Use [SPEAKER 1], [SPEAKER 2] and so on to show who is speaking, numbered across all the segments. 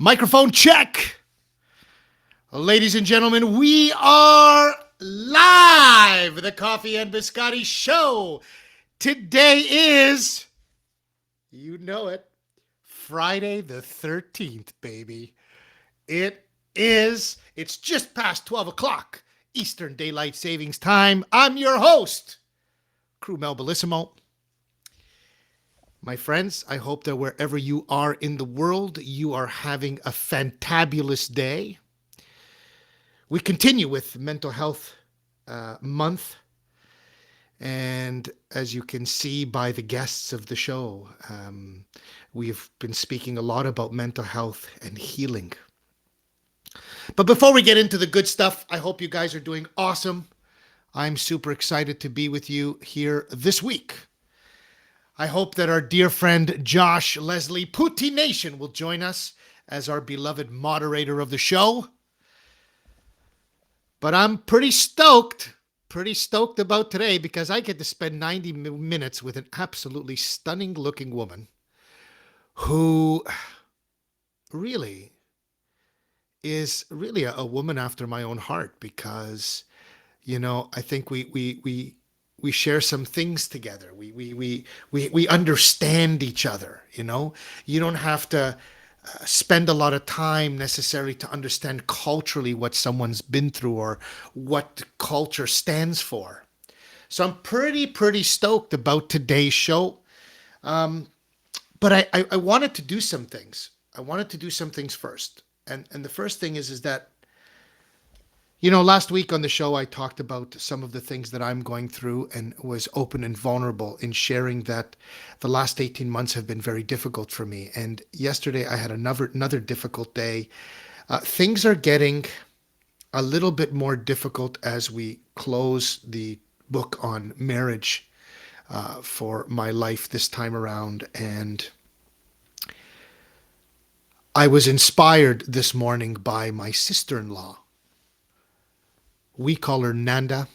[SPEAKER 1] Microphone check. Ladies and gentlemen, we are live. The Coffee and Biscotti Show. Today is, you know it, Friday the 13th, baby. It's just past 12 o'clock Eastern Daylight Savings Time. I'm your host, Crew Mel Bellissimo. My friends, I hope that wherever you are in the world, you are having a fantabulous day. We continue with Mental Health Month. And as you can see by the guests of the show, we've been speaking a lot about mental health and healing. But before we get into the good stuff, I hope you guys are doing awesome. I'm super excited to be with you here this week. I hope that our dear friend Josh Leslie Pootie Nation will join us as our beloved moderator of the show. But I'm pretty stoked about today because I get to spend 90 minutes with an absolutely stunning looking woman who really is really a woman after my own heart because, you know, I think we share some things together. We understand each other, you know. You don't have to spend a lot of time necessarily to understand culturally what someone's been through or what culture stands for. So I'm pretty stoked about today's show. But I wanted to do some things. I wanted to do some things first. And the first thing is that, you know, last week on the show, I talked about some of the things that I'm going through and was open and vulnerable in sharing that the last 18 months have been very difficult for me. And yesterday I had another difficult day. Things are getting a little bit more difficult as we close the book on marriage for my life this time around. And I was inspired this morning by my sister-in-law. We call her Nanda,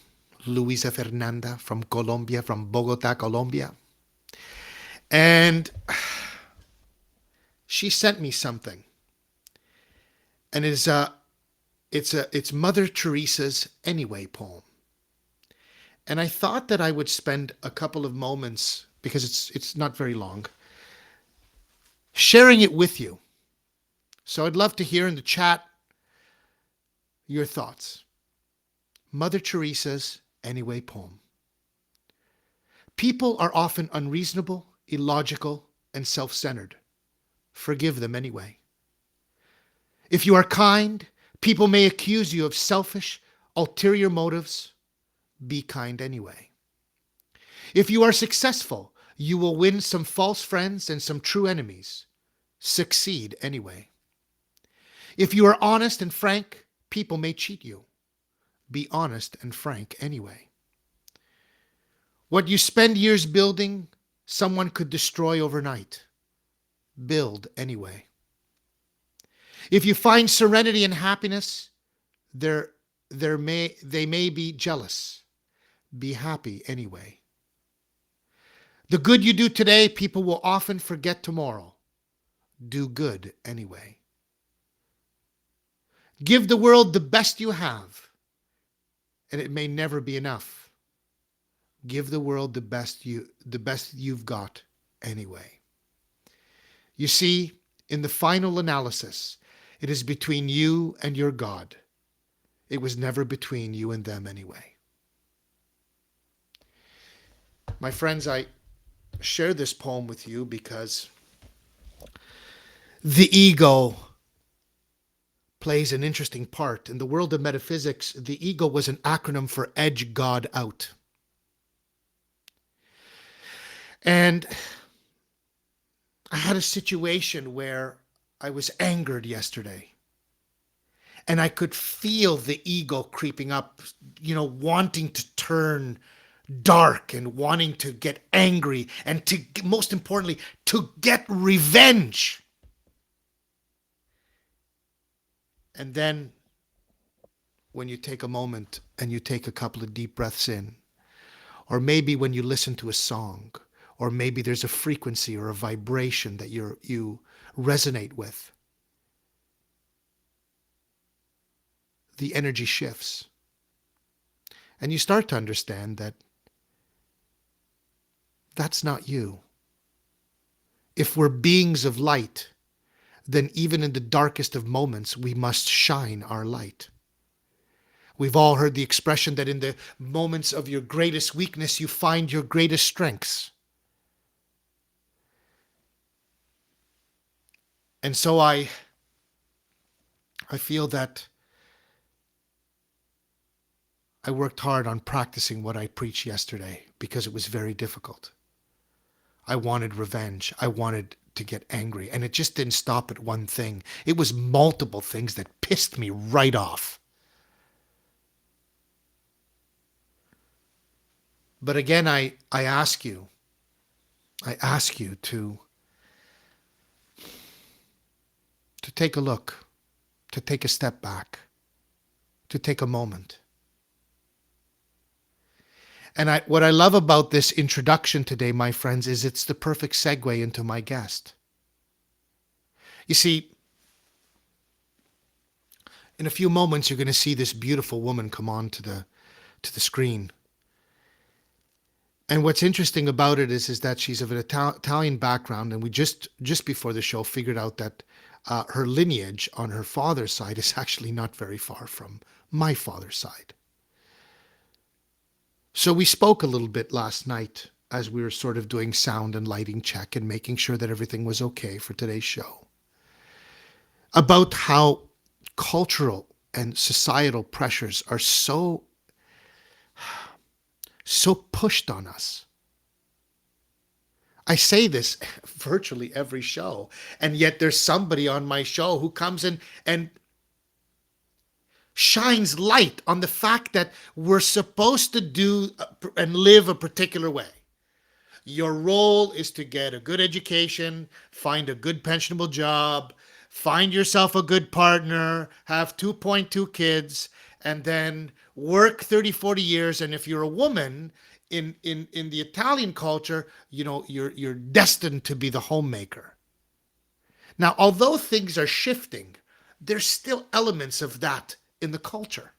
[SPEAKER 1] Luisa Fernanda from Colombia, from Bogota, Colombia. And she sent me something. And it's Mother Teresa's Anyway poem. And I thought that I would spend a couple of moments, because it's not very long, sharing it with you. So I'd love to hear in the chat your thoughts. Mother Teresa's Anyway poem. People are often unreasonable, illogical, and self-centered. Forgive them anyway. If you are kind, people may accuse you of selfish, ulterior motives. Be kind anyway. If you are successful, you will win some false friends and some true enemies. Succeed anyway. If you are honest and frank, people may cheat you. Be honest and frank anyway. What you spend years building, someone could destroy overnight. Build anyway. If you find serenity and happiness, they may be jealous. Be happy anyway. The good you do today, people will often forget tomorrow. Do good anyway. Give the world the best you have, and it may never be enough. Give the world the best you've got anyway. You see, in the final analysis, it is between you and your God. It was never between you and them anyway. My friends, I share this poem with you because the ego plays an interesting part. In the world of metaphysics, the ego was an acronym for edge God out. And I had a situation where I was angered yesterday. And I could feel the ego creeping up, you know, wanting to turn dark and wanting to get angry and to, most importantly, to get revenge. And then when you take a moment and you take a couple of deep breaths in, or maybe when you listen to a song, or maybe there's a frequency or a vibration that you resonate with, the energy shifts. And you start to understand that that's not you. If we're beings of light, then even in the darkest of moments, we must shine our light. We've all heard the expression that in the moments of your greatest weakness, you find your greatest strengths. And so I feel that I worked hard on practicing what I preached yesterday because it was very difficult. I wanted revenge. I wanted to get angry. And it just didn't stop at one thing. It was multiple things that pissed me right off. But again, I ask you to take a look, to take a step back, to take a moment. And what I love about this introduction today, my friends, is it's the perfect segue into my guest. You see, in a few moments, you're going to see this beautiful woman come on to the screen. And what's interesting about it is that she's of an Italian background, and we just before the show figured out that her lineage on her father's side is actually not very far from my father's side. So we spoke a little bit last night as we were sort of doing sound and lighting check and making sure that everything was okay for today's show, about how cultural and societal pressures are so pushed on us. I say this virtually every show, and yet there's somebody on my show who comes in and shines light on the fact that we're supposed to do and live a particular way. Your role is to get a good education, find a good pensionable job, find yourself a good partner, have 2.2 kids, and then work 30, 40 years. And if you're a woman in the Italian culture, you know, you're destined to be the homemaker. Now, although things are shifting, there's still elements of that in the culture.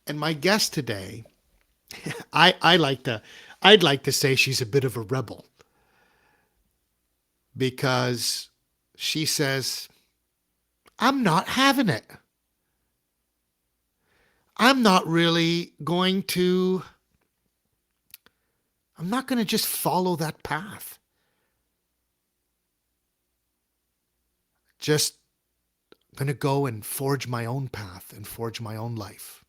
[SPEAKER 1] And my guest today, I'd like to say she's a bit of a rebel, because she says, I'm not having it. I'm not going to just follow that path. Just going to go and forge my own path and forge my own life.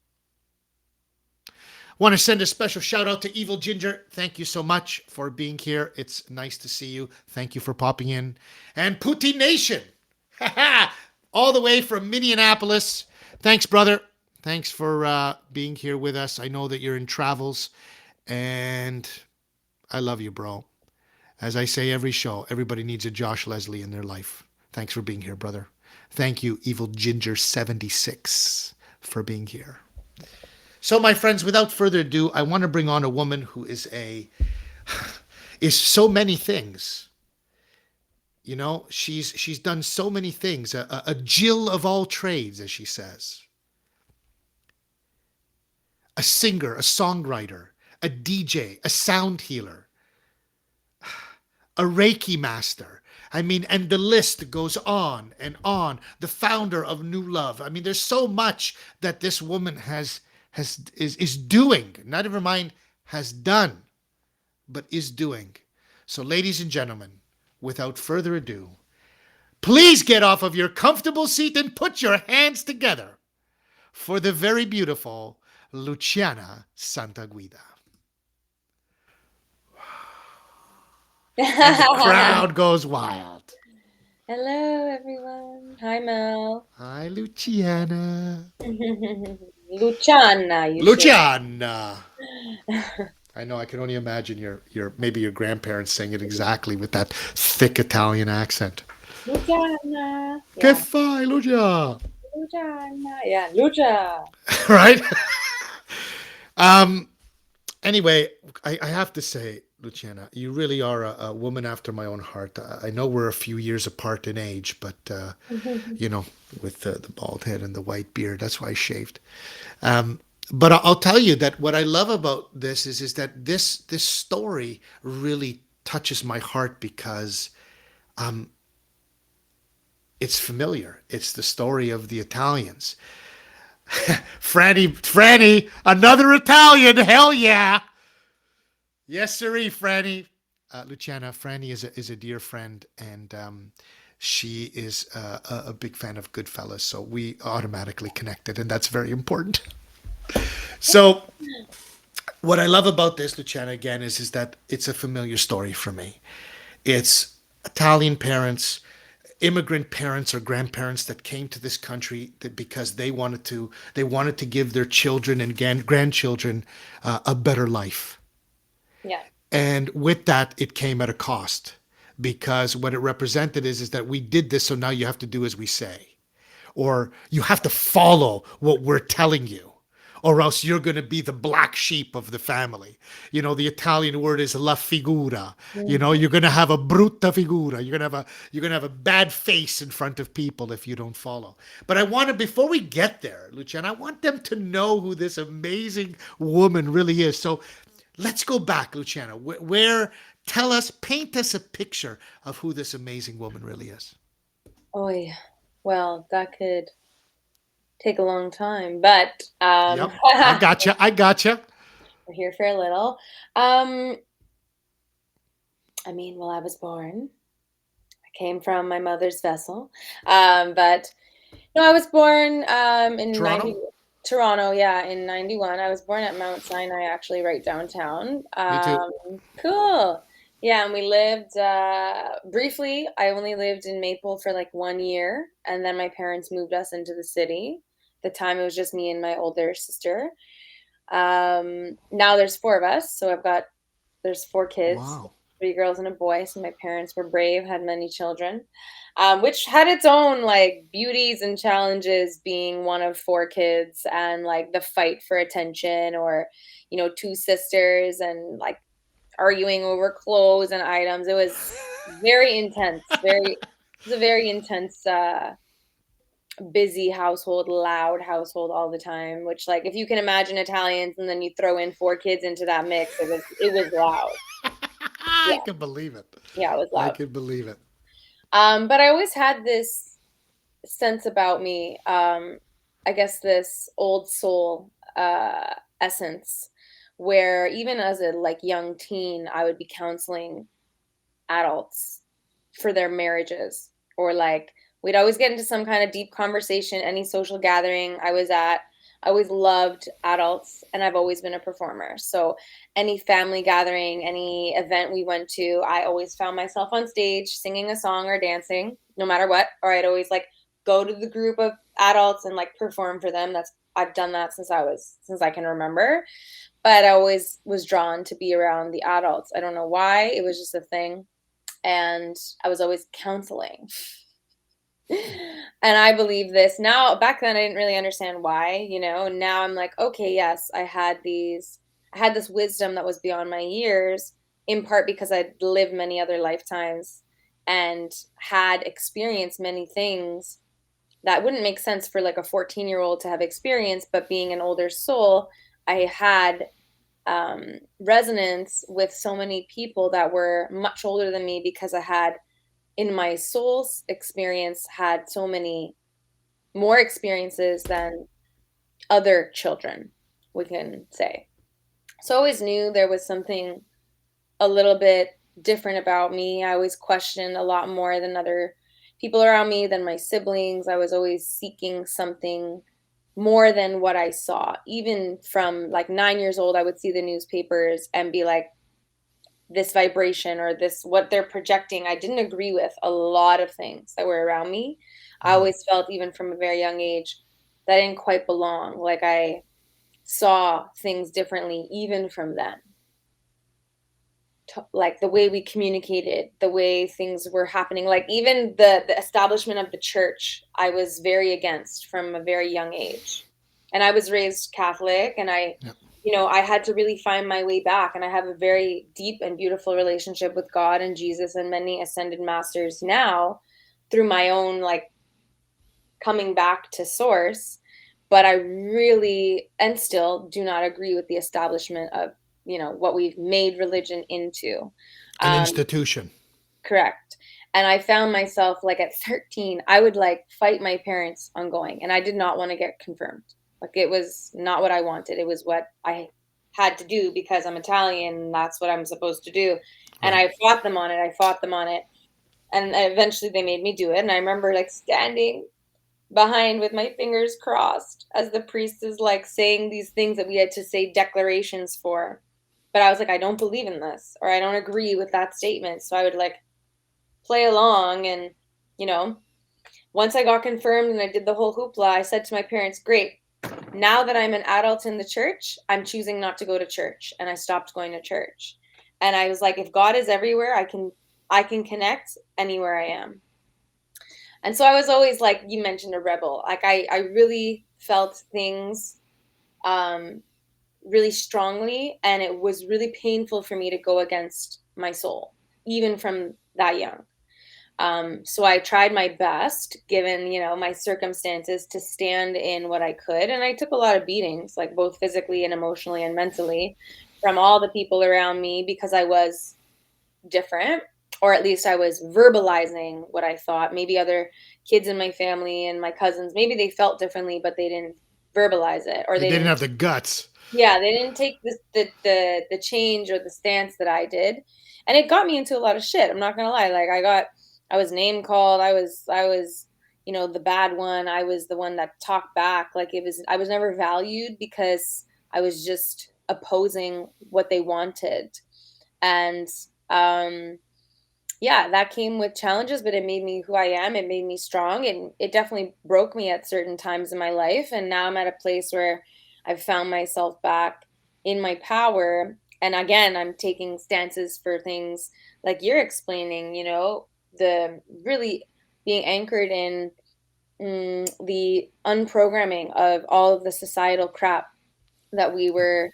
[SPEAKER 1] Want to send a special shout out to Evil Ginger. Thank you so much for being here. It's nice to see you. Thank you for popping in. And Poutine Nation, all the way from Minneapolis. Thanks, brother. Thanks for being here with us. I know that you're in travels, and I love you, bro. As I say every show, everybody needs a Josh Leslie in their life. Thanks for being here, brother. Thank you, Evil Ginger 76, for being here. So, my friends, without further ado, I want to bring on a woman who is so many things. You know, she's done so many things. A Jill of all trades, as she says. A singer, a songwriter, a DJ, a sound healer, a Reiki master. I mean, and the list goes on and on. The founder of New Love. I mean, there's so much that this woman is doing. Not never mind has done, but is doing. So, ladies and gentlemen, without further ado, please get off of your comfortable seat and put your hands together for the very beautiful Luciana Santaguida. And the crowd goes wild.
[SPEAKER 2] Hello, everyone. Hi, Mel.
[SPEAKER 1] Hi, Luciana.
[SPEAKER 2] Luciana, you
[SPEAKER 1] Luciana. I know. I can only imagine maybe your grandparents saying it exactly with that thick Italian accent.
[SPEAKER 2] Luciana.
[SPEAKER 1] Che fai, Lucia?
[SPEAKER 2] Luciana. Yeah, Lucia.
[SPEAKER 1] Right? Anyway, I have to say, Luciana, you really are a woman after my own heart. I know we're a few years apart in age, but you know, with the bald head and the white beard, that's why I shaved. Um, but I'll tell you that what I love about this is that this story really touches my heart because it's familiar. It's the story of the Italians. Franny, another Italian. Hell yeah. Yes, sirree, Franny. Luciana, Franny is a dear friend, and she is a big fan of Goodfellas, so we automatically connected, and that's very important. So, what I love about this, Luciana, again, is that it's a familiar story for me. It's Italian parents, immigrant parents or grandparents that came to this country because they wanted to give their children and grandchildren a better life.
[SPEAKER 2] Yeah.
[SPEAKER 1] And with that, it came at a cost because what it represented is that we did this, so now you have to do as we say, or you have to follow what we're telling you, or else you're going to be the black sheep of the family. You know, the Italian word is la figura. You know,
[SPEAKER 2] Mhm.
[SPEAKER 1] you're going to have a brutta figura. You're going to have a bad face in front of people if you don't follow. But I want to, before we get there, Lucian, I want them to know who this amazing woman really is. So let's go back, Luciana. Where tell us, paint us a picture of who this amazing woman really is.
[SPEAKER 2] Oh, yeah. Well, that could take a long time, but
[SPEAKER 1] Yep, I gotcha. I gotcha.
[SPEAKER 2] we're here for a little. Um, well, I was born. I came from my mother's vessel. But no, I was born in
[SPEAKER 1] Toronto.
[SPEAKER 2] 90 Toronto, yeah, in 91. I was born at Mount Sinai, actually, right downtown.
[SPEAKER 1] Me too.
[SPEAKER 2] Cool. Yeah, and we lived briefly. I only lived in Maple for like 1 year, and then my parents moved us into the city. At the time, it was just me and my older sister. Now there's four of us, so there's four kids,
[SPEAKER 1] Wow.
[SPEAKER 2] three girls and a boy. So my parents were brave, had many children, which had its own like beauties and challenges being one of four kids and like the fight for attention or, two sisters and like arguing over clothes and items. It was very intense, it was a very intense, busy household, loud household all the time, which like if you can imagine Italians and then you throw in four kids into that mix, it was loud. Yeah,
[SPEAKER 1] I can believe it.
[SPEAKER 2] yeah, it was
[SPEAKER 1] I
[SPEAKER 2] loud.
[SPEAKER 1] can believe it.
[SPEAKER 2] But I always had this sense about me, I guess this old soul essence, where even as a like young teen, I would be counseling adults for their marriages, or like we'd always get into some kind of deep conversation any social gathering I was at. I always loved adults, and I've always been a performer, so any family gathering, any event we went to, I always found myself on stage singing a song or dancing no matter what, or I'd always like go to the group of adults and like perform for them. That's I've done that since I can remember, but I always was drawn to be around the adults. I don't know why, it was just a thing, and I was always counseling. And I believe this now. Back then I didn't really understand why, now I'm like, okay, yes, I had this wisdom that was beyond my years, in part because I'd lived many other lifetimes and had experienced many things that wouldn't make sense for like a 14-year-old to have experienced, but being an older soul, I had resonance with so many people that were much older than me, because I had, in my soul's experience, had so many more experiences than other children, we can say. So I always knew there was something a little bit different about me. I always questioned a lot more than other people around me, than my siblings. I was always seeking something more than what I saw. Even from like 9 years old, I would see the newspapers and be like, this vibration or this, what they're projecting, I didn't agree with a lot of things that were around me. I
[SPEAKER 1] Mm.
[SPEAKER 2] always felt, even from a very young age, that I didn't quite belong. Like I saw things differently even from then. Like the way we communicated, the way things were happening, like even the establishment of the church, I was very against from a very young age. And I was raised Catholic, and I
[SPEAKER 1] Yep.
[SPEAKER 2] I had to really find my way back. And I have a very deep and beautiful relationship with God and Jesus and many ascended masters now through my own like coming back to source. But I really and still do not agree with the establishment of, what we've made religion into.
[SPEAKER 1] An
[SPEAKER 2] Um,
[SPEAKER 1] institution.
[SPEAKER 2] Correct. And I found myself like at 13, I would like fight my parents on going, and I did not want to get confirmed. Like it was not what I wanted. It was what I had to do because I'm Italian and that's what I'm supposed to do. And
[SPEAKER 1] Right.
[SPEAKER 2] I fought them on it. I fought them on it. And eventually they made me do it. And I remember like standing behind with my fingers crossed as the priest is like saying these things that we had to say declarations for. But I was like, I don't believe in this, or I don't agree with that statement. So I would like play along. And, you know, once I got confirmed and I did the whole hoopla, I said to my parents, great. Now that I'm an adult in the church, I'm choosing not to go to church. And I stopped going to church. And I was like, if God is everywhere, I can connect anywhere I am. And so I was always like you mentioned a rebel. Like I really felt things um really strongly, and it was really painful for me to go against my soul even from that young. So I tried my best, given, my circumstances, to stand in what I could. And I took a lot of beatings, like both physically and emotionally and mentally, from all the people around me because I was different, or at least I was verbalizing what I thought. Maybe other kids in my family and my cousins, maybe they felt differently, but they didn't verbalize it, or
[SPEAKER 1] They
[SPEAKER 2] they
[SPEAKER 1] didn't
[SPEAKER 2] didn't.
[SPEAKER 1] have the guts.
[SPEAKER 2] Yeah, they didn't take the change or the stance that I did, and it got me into a lot of shit. I'm not gonna lie. Like I was name called. I was, the bad one. I was the one that talked back. Like I was never valued because I was just opposing what they wanted, and um, yeah, that came with challenges, but it made me who I am. It made me strong, and it definitely broke me at certain times in my life. And now I'm at a place where I've found myself back in my power. And again, I'm taking stances for things like you're explaining, the really being anchored in the unprogramming of all of the societal crap that we were.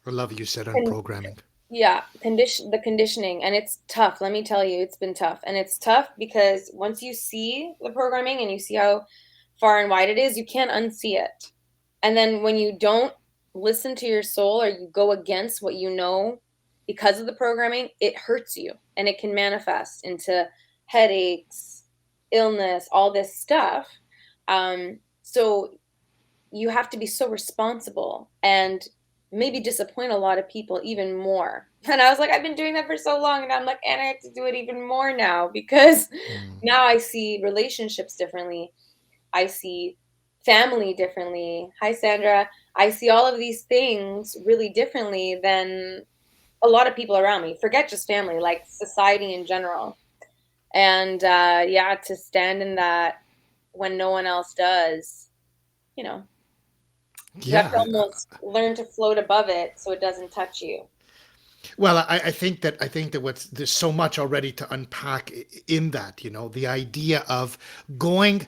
[SPEAKER 1] I love you said on programming.
[SPEAKER 2] Yeah, the conditioning, and it's tough. Let me tell you, it's been tough. And it's tough because once you see the programming and you see how far and wide it is, you can't unsee it. And then when you don't listen to your soul or you go against what you know because of the programming, it hurts you and it can manifest into headaches, illness, all this stuff. So you have to be so responsible and maybe disappoint a lot of people even more. And I was like, I've been doing that for so long. And I'm like, and I have to do it even more now because
[SPEAKER 1] Mm.
[SPEAKER 2] now I see relationships differently. I see family differently. Hi, Sandra. I see all of these things really differently than a lot of people around me. Forget just family, like society in general. And yeah, to stand in that when no one else does, you know, you have
[SPEAKER 1] Yeah.
[SPEAKER 2] to almost learn to float above it so it doesn't touch you.
[SPEAKER 1] Well, I think that what's there's so much already to unpack in that, the idea of going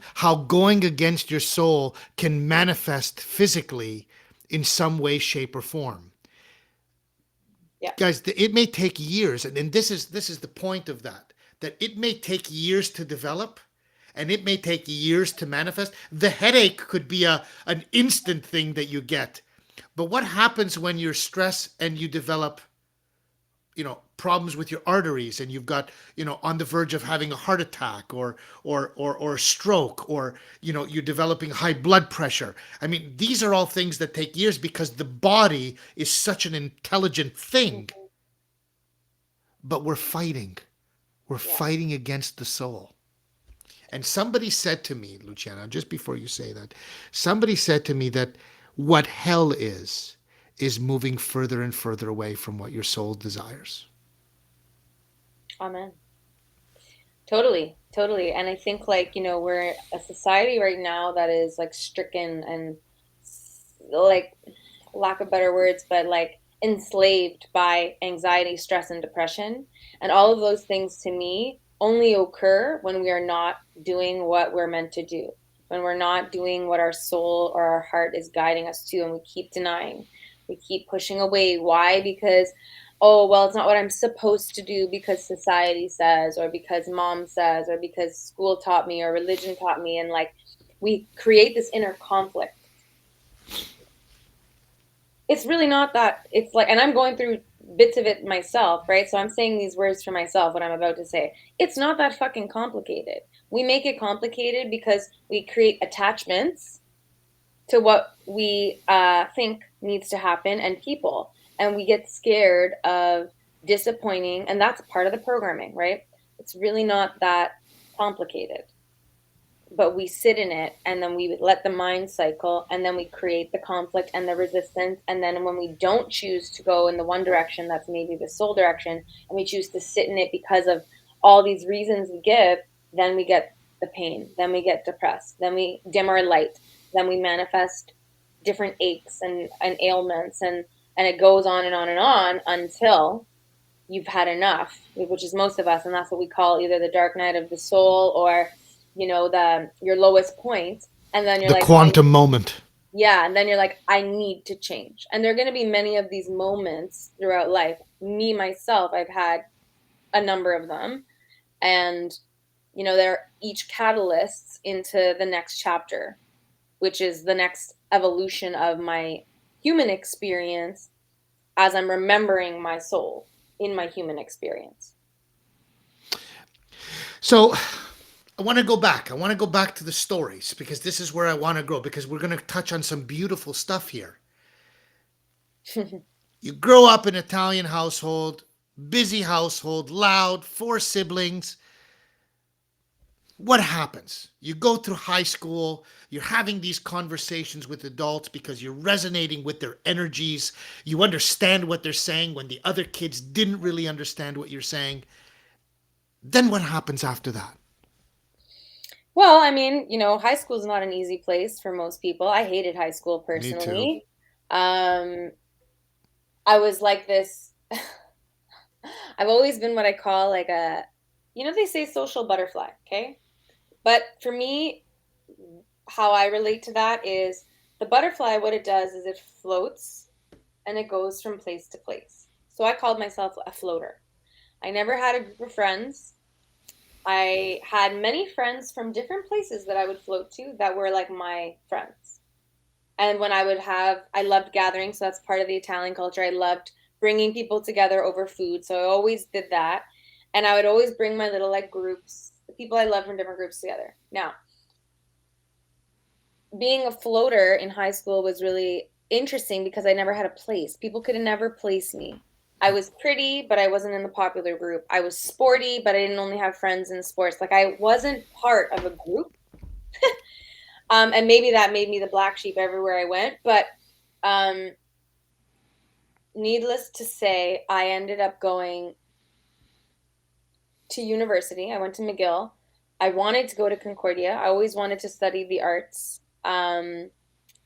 [SPEAKER 1] against your soul can manifest physically in some way, shape, or form.
[SPEAKER 2] Yeah.
[SPEAKER 1] Guys, it may take years, and this is the point of that it may take years to develop, and it may take years to manifest. The headache could be an instant thing that you get, but what happens when you're stressed and you develop problems with your arteries, and you've got on the verge of having a heart attack, or stroke, or you're developing high blood pressure? I mean, these are all things that take years because the body is such an intelligent thing,
[SPEAKER 2] Mhm.
[SPEAKER 1] but we're
[SPEAKER 2] Yeah.
[SPEAKER 1] fighting against the soul. And somebody said to me, Luciana, just before you say that, somebody said to me that what hell is moving further and further away from what your soul desires.
[SPEAKER 2] Amen. Totally. Totally. And I think like, we're a society right now that is like stricken and like lack of better words, but like enslaved by anxiety, stress, and depression. And all of those things to me only occur when we are not doing what we're meant to do, when we're not doing what our soul or our heart is guiding us to, and we keep denying. We keep pushing away. Why? Because, oh, well, it's not what I'm supposed to do because society says, or because mom says, or because school taught me, or religion taught me. And like, we create this inner conflict. It's really not that, it's like, and I'm going through bits of it myself, right? So I'm saying these words for myself, what I'm about to say. It's not that fucking complicated. We make it complicated because we create attachments to what we think needs to happen and people. And we get scared of disappointing. And that's part of the programming, right? It's really not that complicated, but we sit in it, and then we let the mind cycle, and then we create the conflict and the resistance. And then when we don't choose to go in the one direction, that's maybe the soul direction, and we choose to sit in it because of all these reasons we give, then we get the pain, then we get depressed, then we dim our light, then we manifest different aches and ailments, and it goes on and on and on until you've had enough, which is most of us, and that's what we call either the dark night of the soul, or the your lowest point. And then you're
[SPEAKER 1] The
[SPEAKER 2] like,
[SPEAKER 1] quantum moment.
[SPEAKER 2] yeah, and then you're like, I need to change. And there are going to be many of these moments throughout life. Me myself, I've had a number of them, and they're each catalysts into the next chapter, which is the next evolution of my human experience as I'm remembering my soul in my human experience.
[SPEAKER 1] So I want to go back. I want to go back to the stories because this is where I want to grow because we're going to touch on some beautiful stuff here. You grow up in an Italian household, busy household, loud, four siblings. What happens? You go through high school, you're having these conversations with adults because you're resonating with their energies. You understand what they're saying when the other kids didn't really understand what you're saying. Then what happens after that?
[SPEAKER 2] Well, I mean, high school is not an easy place for most people. I hated high school
[SPEAKER 1] Me too.
[SPEAKER 2] personally. Um, I was like this. I've always been what I call like they say social butterfly, okay? But for me, how I relate to that is the butterfly, what it does is it floats and it goes from place to place. So I called myself a floater. I never had a group of friends. I had many friends from different places that I would float to that were like my friends. And when I loved gathering. So that's part of the Italian culture. I loved bringing people together over food. So I always did that. And I would always bring my little like groups, the people I loved from different groups together. Now, being a floater in high school was really interesting because I never had a place. People could never place me. I was pretty, but I wasn't in the popular group. I was sporty, but I didn't only have friends in sports. Like I wasn't part of a group. And maybe that made me the black sheep everywhere I went. But um, needless to say, I ended up going to university. I went to McGill. I wanted to go to Concordia. I always wanted to study the arts.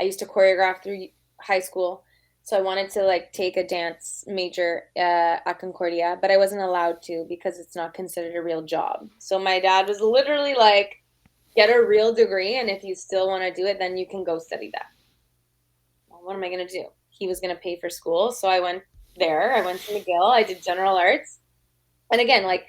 [SPEAKER 2] I used to choreograph through high school. So I wanted to like take a dance major at Concordia, but I wasn't allowed to because it's not considered a real job. So my dad was literally like, get a real degree, and if you still want to do it, then you can go study that. Well, what am I going to do? He was going to pay for school. So I went there. I went to McGill. I did general arts. And again, like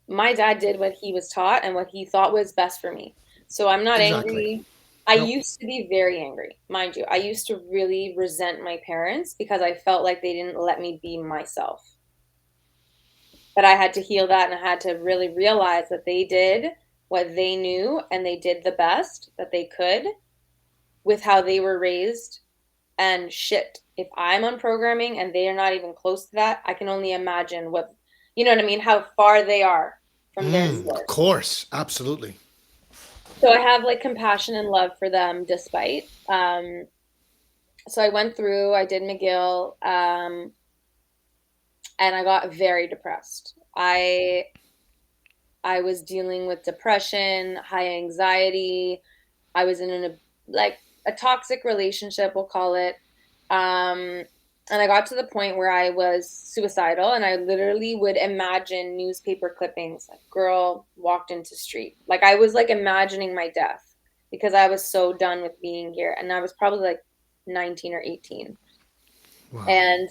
[SPEAKER 2] my dad did what he was taught and what he thought was best for me. So I'm not
[SPEAKER 1] Exactly.
[SPEAKER 2] angry. I
[SPEAKER 1] No.
[SPEAKER 2] used to be very angry, mind you. I used to really resent my parents because I felt like they didn't let me be myself. But I had to heal that, and I had to really realize that they did what they knew and they did the best that they could with how they were raised. And shit, if I'm on programming and they are not even close to that, I can only imagine you know what I mean, how far they are from their
[SPEAKER 1] Of
[SPEAKER 2] source.
[SPEAKER 1] course. Absolutely.
[SPEAKER 2] So I have like compassion and love for them despite. So I went through, I did McGill, and I got very depressed. I was dealing with depression, high anxiety. I was in like a toxic relationship, we'll call it. Um, and I got to the point where I was suicidal, and I literally would imagine newspaper clippings like girl walked into street. Like I was like imagining my death because I was so done with being here. And I was probably like 19 or 18.
[SPEAKER 1] Wow.
[SPEAKER 2] And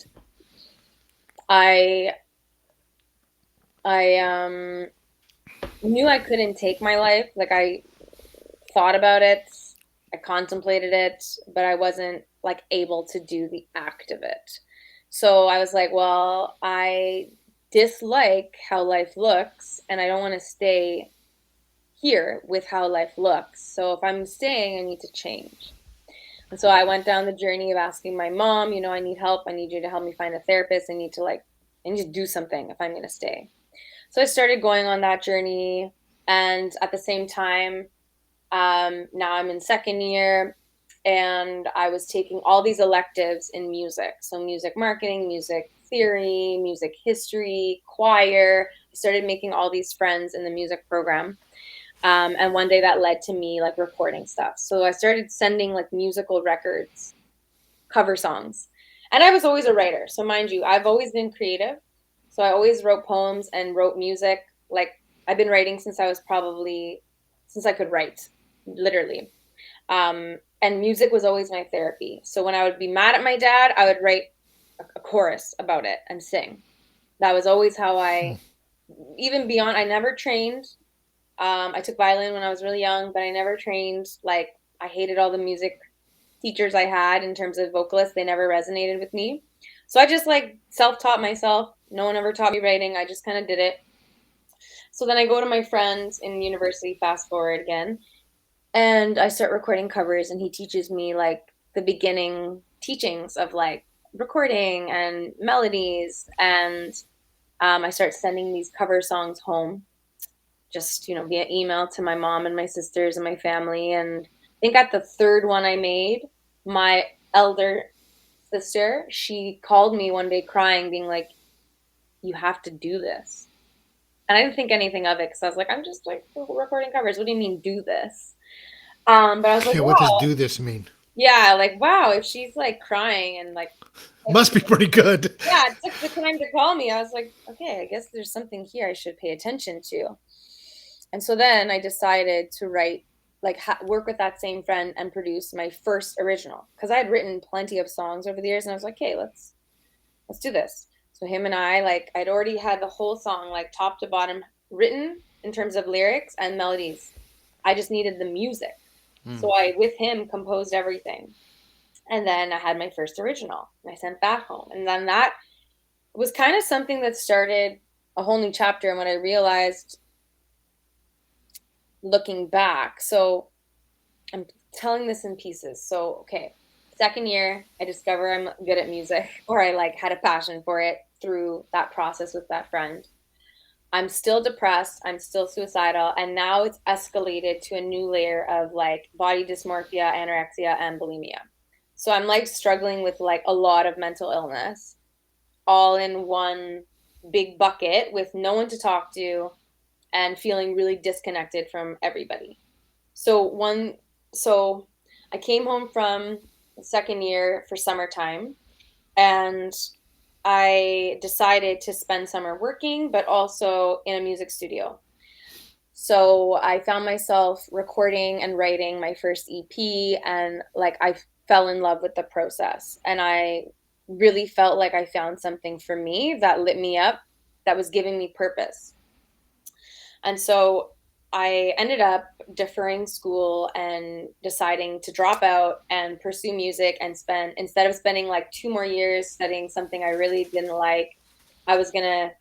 [SPEAKER 2] I I knew I couldn't take my life. Like I thought about it, I contemplated it, but I wasn't like able to do the act of it. So I was like, well, I dislike how life looks and I don't want to stay here with how life looks. So if I'm staying, I need to change. And so I went down the journey of asking my mom, I need help. I need you to help me find a therapist. I need to do something if I'm going to stay. So I started going on that journey. And at the same time, now I'm in second year and I was taking all these electives in music. So, music marketing, music theory, music history, choir. I started making all these friends in the music program. And one day that led to me like recording stuff. So I started sending like musical records, cover songs. And I was always a writer. So mind you, I've always been creative. So I always wrote poems and wrote music. Like I've been writing since I could write, literally. And music was always my therapy. So when I would be mad at my dad, I would write a chorus about it and sing. That was always how even beyond, I never trained. I took violin when I was really young, but I never trained. Like, I hated all the music teachers I had in terms of vocalists. They never resonated with me. So I just like self taught myself. No one ever taught me writing. I just kind of did it. So then I go to my friend in university, fast forward again, and I start recording covers, and he teaches me like the beginning teachings of like recording and melodies. And I start sending these cover songs home just via email to my mom and my sisters and my family. And I think at the third one I made, my elder sister, she called me one day crying, being like, you have to do this. And I didn't think anything of it because I was like, I'm just like recording covers, what do you mean do this? But I was like,
[SPEAKER 1] Yeah, what does
[SPEAKER 2] wow.
[SPEAKER 1] do this mean?
[SPEAKER 2] Yeah, like wow, if she's like crying and like
[SPEAKER 1] Must be pretty good.
[SPEAKER 2] yeah, it took the time to call me. I was like, okay, I guess there's something here I should pay attention to. And so then I decided to write, like, work with that same friend and produce my first original because I had written plenty of songs over the years, and I was like, hey, let's do this. So him and I, like, I'd already had the whole song, like, top to bottom, written in terms of lyrics and melodies. I just needed the music. So I, with him, composed everything. And then I had my first original, and I sent that home. And then that was kind of something that started a whole new chapter. And when I realized looking back, so I'm telling this in pieces. So, okay, second year, I discover I'm good at music, or I like had a passion for it through that process with that friend. I'm still depressed, I'm still suicidal, and now it's escalated to a new layer of like body dysmorphia, anorexia, and bulimia. So I'm like struggling with like a lot of mental illness all in one big bucket with no one to talk to and feeling really disconnected from everybody. So so I came home from the second year for summertime, and I decided to spend summer working, but also in a music studio. So I found myself recording and writing my first EP, and like I fell in love with the process. And I really felt like I found something for me that lit me up, that was giving me purpose. And so I ended up deferring school and deciding to drop out and pursue music and spend, instead of spending like 2 more years studying something I really didn't like, I was going to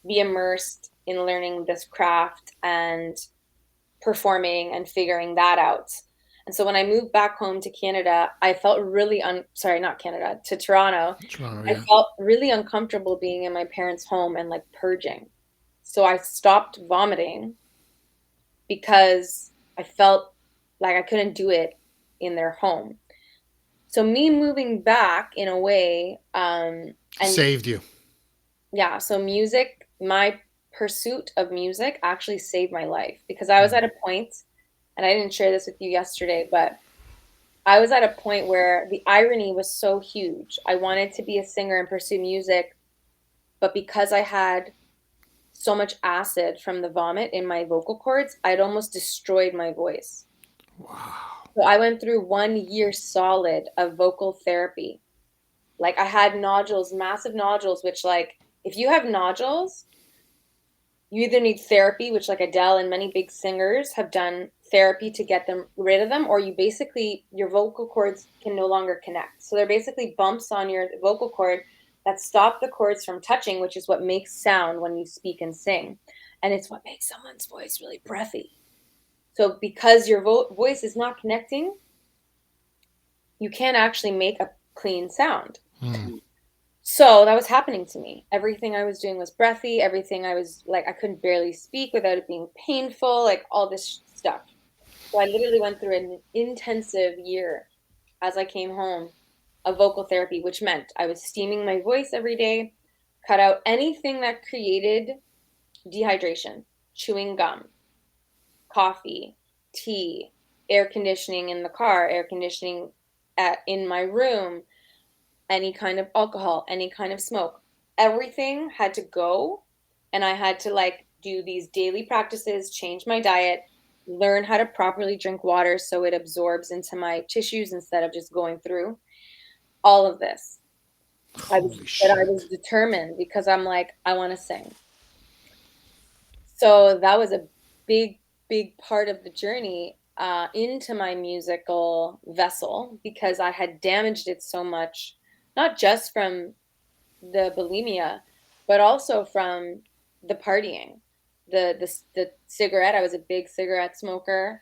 [SPEAKER 2] be immersed in learning this craft and performing and figuring that out. And so when I moved back home to Canada, I felt really sorry, not Canada, to Toronto.
[SPEAKER 1] Toronto,
[SPEAKER 2] I
[SPEAKER 1] yeah.
[SPEAKER 2] felt really uncomfortable being in my parents' home and like purging. So I stopped vomiting because I felt like I couldn't do it in their home. So me moving back in a way, and
[SPEAKER 1] Saved you.
[SPEAKER 2] yeah, so music, my pursuit of music actually saved my life because I was at a point, and I didn't share this with you yesterday, but I was at a point where the irony was so huge. I wanted to be a singer and pursue music, but because I had so much acid from the vomit in my vocal cords, I'd almost destroyed my voice.
[SPEAKER 1] Wow.
[SPEAKER 2] So I went through 1 year solid of vocal therapy, Like I had nodules, massive nodules, which like if you have nodules, you either need therapy, which like Adele and many big singers have done therapy to get them rid of them, or you basically your vocal cords can no longer connect. So they're basically bumps on your vocal cord that stop the cords from touching, which is what makes sound when you speak and sing. And it's what makes someone's voice really breathy. So because your voice is not connecting, you can't actually make a clean sound. So that was happening to me. Everything I was doing was breathy. Everything I was like, I couldn't barely speak without it being painful, like all this stuff. So I literally went through an intensive year as I came home of vocal therapy, which meant I was steaming my voice every day, cut out anything that created dehydration, chewing gum, coffee, tea, air conditioning in the car, air conditioning in my room, any kind of alcohol, any kind of smoke. Everything had to go. And I had to like do these daily practices, change my diet, learn how to properly drink water so it absorbs into my tissues instead of just going through all of this.
[SPEAKER 1] Holy
[SPEAKER 2] But I was
[SPEAKER 1] shit.
[SPEAKER 2] determined because I'm like, I want to sing. So that was a big, big part of the journey into my musical vessel because I had damaged it so much, not just from the bulimia, but also from the partying, the cigarette. I was a big cigarette smoker.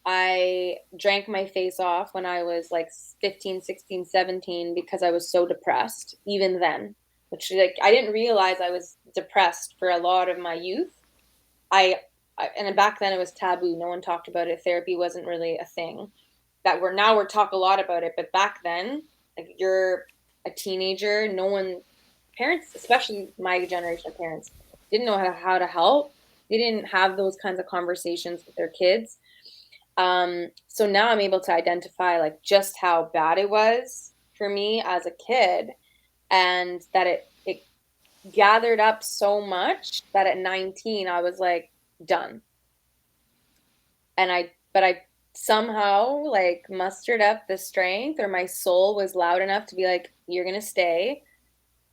[SPEAKER 2] I drank my face off when I was like 15, 16, 17 because I was so depressed even then, which like I didn't realize I was depressed for a lot of my youth. I, and back then it was taboo. No one talked about it. Therapy wasn't really a thing. That we're talk a lot about it, but back then, like you're a teenager, no one, parents, especially my generation of parents, didn't know how to help. They didn't have those kinds of conversations with their kids. So now I'm able to identify like just how bad it was for me as a kid, and that it gathered up so much that at 19 I was like done. And I somehow like mustered up the strength, or my soul was loud enough to be like, you're gonna stay.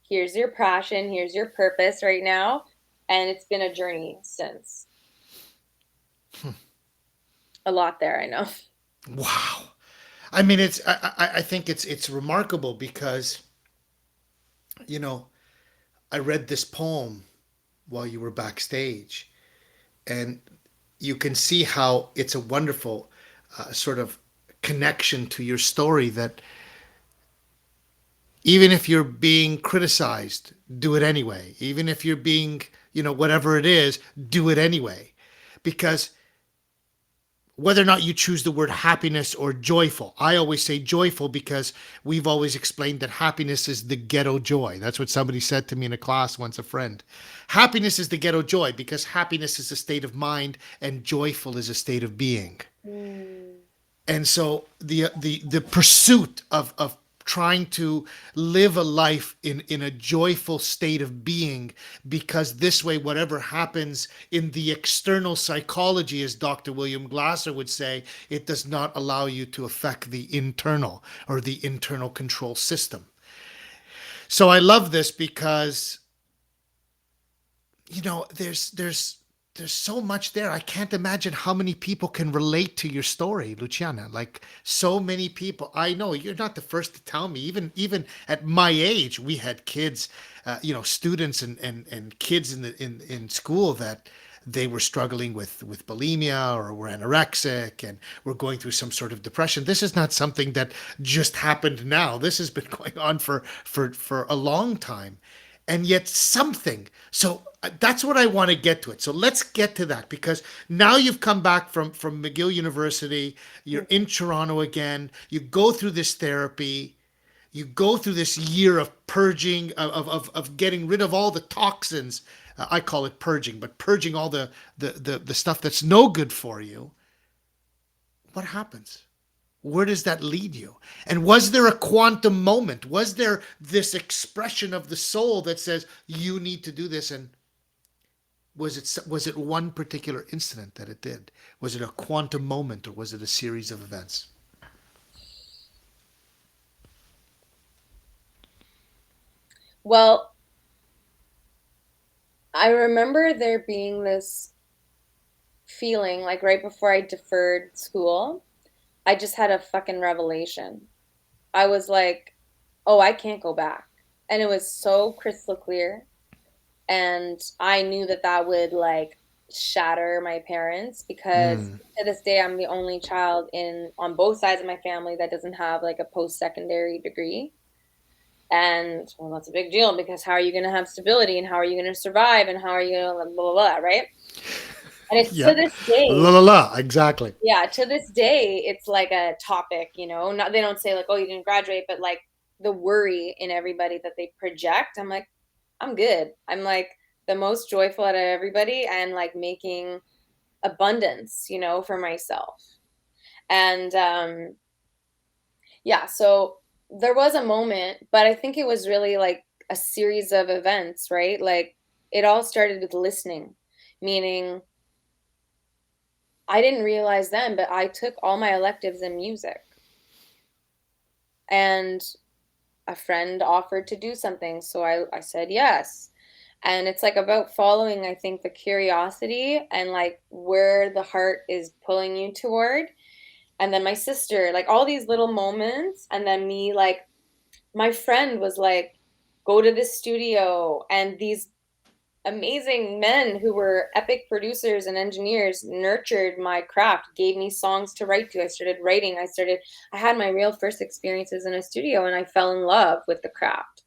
[SPEAKER 2] Here's your passion, here's your purpose right now. And it's been a journey since. A lot there, I know.
[SPEAKER 1] Wow. I mean, I think it's remarkable because, you know, I read this poem while you were backstage, and you can see how it's a wonderful sort of connection to your story that even if you're being criticized, do it anyway. Even if you're being, whatever it is, do it anyway. Because whether or not you choose the word happiness or joyful, I always say joyful because we've always explained that happiness is the ghetto joy. That's what somebody said to me in a class once, a friend. Happiness is the ghetto joy because happiness is a state of mind and joyful is a state of being.
[SPEAKER 2] Mm,
[SPEAKER 1] And so the pursuit of trying to live a life in a joyful state of being, because this way whatever happens in the external psychology, as Dr. William Glasser would say, it does not allow you to affect the internal or the internal control system. So I love this because there's so much there. I can't imagine how many people can relate to your story, Luciana. Like so many people. I know you're not the first to tell me. Even at my age, we had kids, students and kids in school that they were struggling with bulimia or were anorexic and were going through some sort of depression. This is not something that just happened now. This has been going on for a long time, and yet something. So that's what I want to get to it. So let's get to that, because now you've come back from McGill University. You're in Toronto again. You go through this therapy. You go through this year of purging, of getting rid of all the toxins. I call it purging, but purging all the stuff that's no good for you. What happens? Where does that lead you? And was there a quantum moment? Was there this expression of the soul that says you need to do this? And was it one particular incident that it did? Was it a quantum moment, or was it a series of events?
[SPEAKER 2] Well, I remember there being this feeling like right before I deferred school, I just had a fucking revelation. I was like, oh, I can't go back. And it was so crystal clear. And I knew that that would like shatter my parents because to this day I'm the only child in on both sides of my family that doesn't have like a post-secondary degree. And well, that's a big deal because how are you going to have stability and how are you going to survive and how are you going to blah, blah, blah, right? And it's to
[SPEAKER 1] Yeah.
[SPEAKER 2] this
[SPEAKER 1] La
[SPEAKER 2] day,
[SPEAKER 1] la la. Exactly.
[SPEAKER 2] yeah, to this day, it's like a topic, you know, not, they don't say like, oh, you didn't graduate, but like the worry in everybody that they project. I'm like, I'm good. I'm like the most joyful out of everybody and like making abundance, you know, for myself. And yeah, so there was a moment, but I think it was really like a series of events, right? Like it all started with listening, meaning I didn't realize then, but I took all my electives in music. And a friend offered to do something, so I said yes. And it's like about following, I think, the curiosity and like where the heart is pulling you toward. And then my sister, like all these little moments, and then me, like my friend was like, go to this studio, and these amazing men who were epic producers and engineers nurtured my craft, gave me songs to write to. I started writing. I had my real first experiences in a studio and I fell in love with the craft.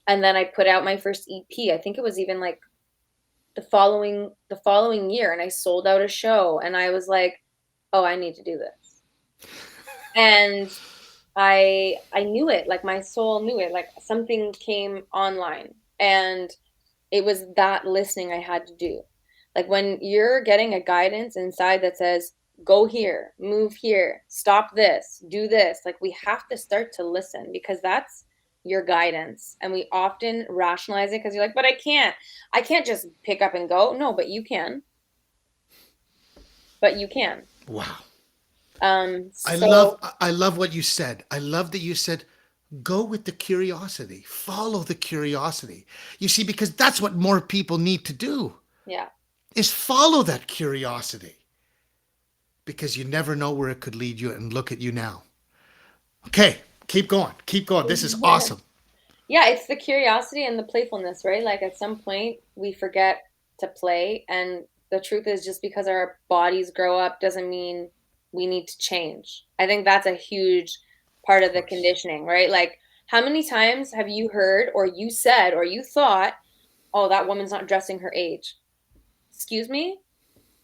[SPEAKER 2] And then I put out my first EP. I think it was even like the following year, and I sold out a show and I was like, "Oh, I need to do this." And I knew it, like my soul knew it, like something came online. And it was that listening I had to do. Like when you're getting a guidance inside that says, go here, move here, stop this, do this, like we have to start to listen because that's your guidance. And we often rationalize it because you're like, but I can't just pick up and go. No, but you can. But you can.
[SPEAKER 1] Wow. I love
[SPEAKER 2] So
[SPEAKER 1] I love what you said. I love that you said go with the curiosity. Follow the curiosity. You see, because that's what more people need to do
[SPEAKER 2] yeah.
[SPEAKER 1] is follow that curiosity. Because you never know where it could lead you and look at you now. Okay, keep going. Keep going. This is awesome.
[SPEAKER 2] Yeah, it's the curiosity and the playfulness, right? Like at some point we forget to play, and the truth is just because our bodies grow up doesn't mean we need to change. I think that's a huge part
[SPEAKER 1] Of
[SPEAKER 2] of the
[SPEAKER 1] course.
[SPEAKER 2] conditioning, right? Like how many times have you heard or you said or you thought, "Oh, that woman's not dressing her age." Excuse me?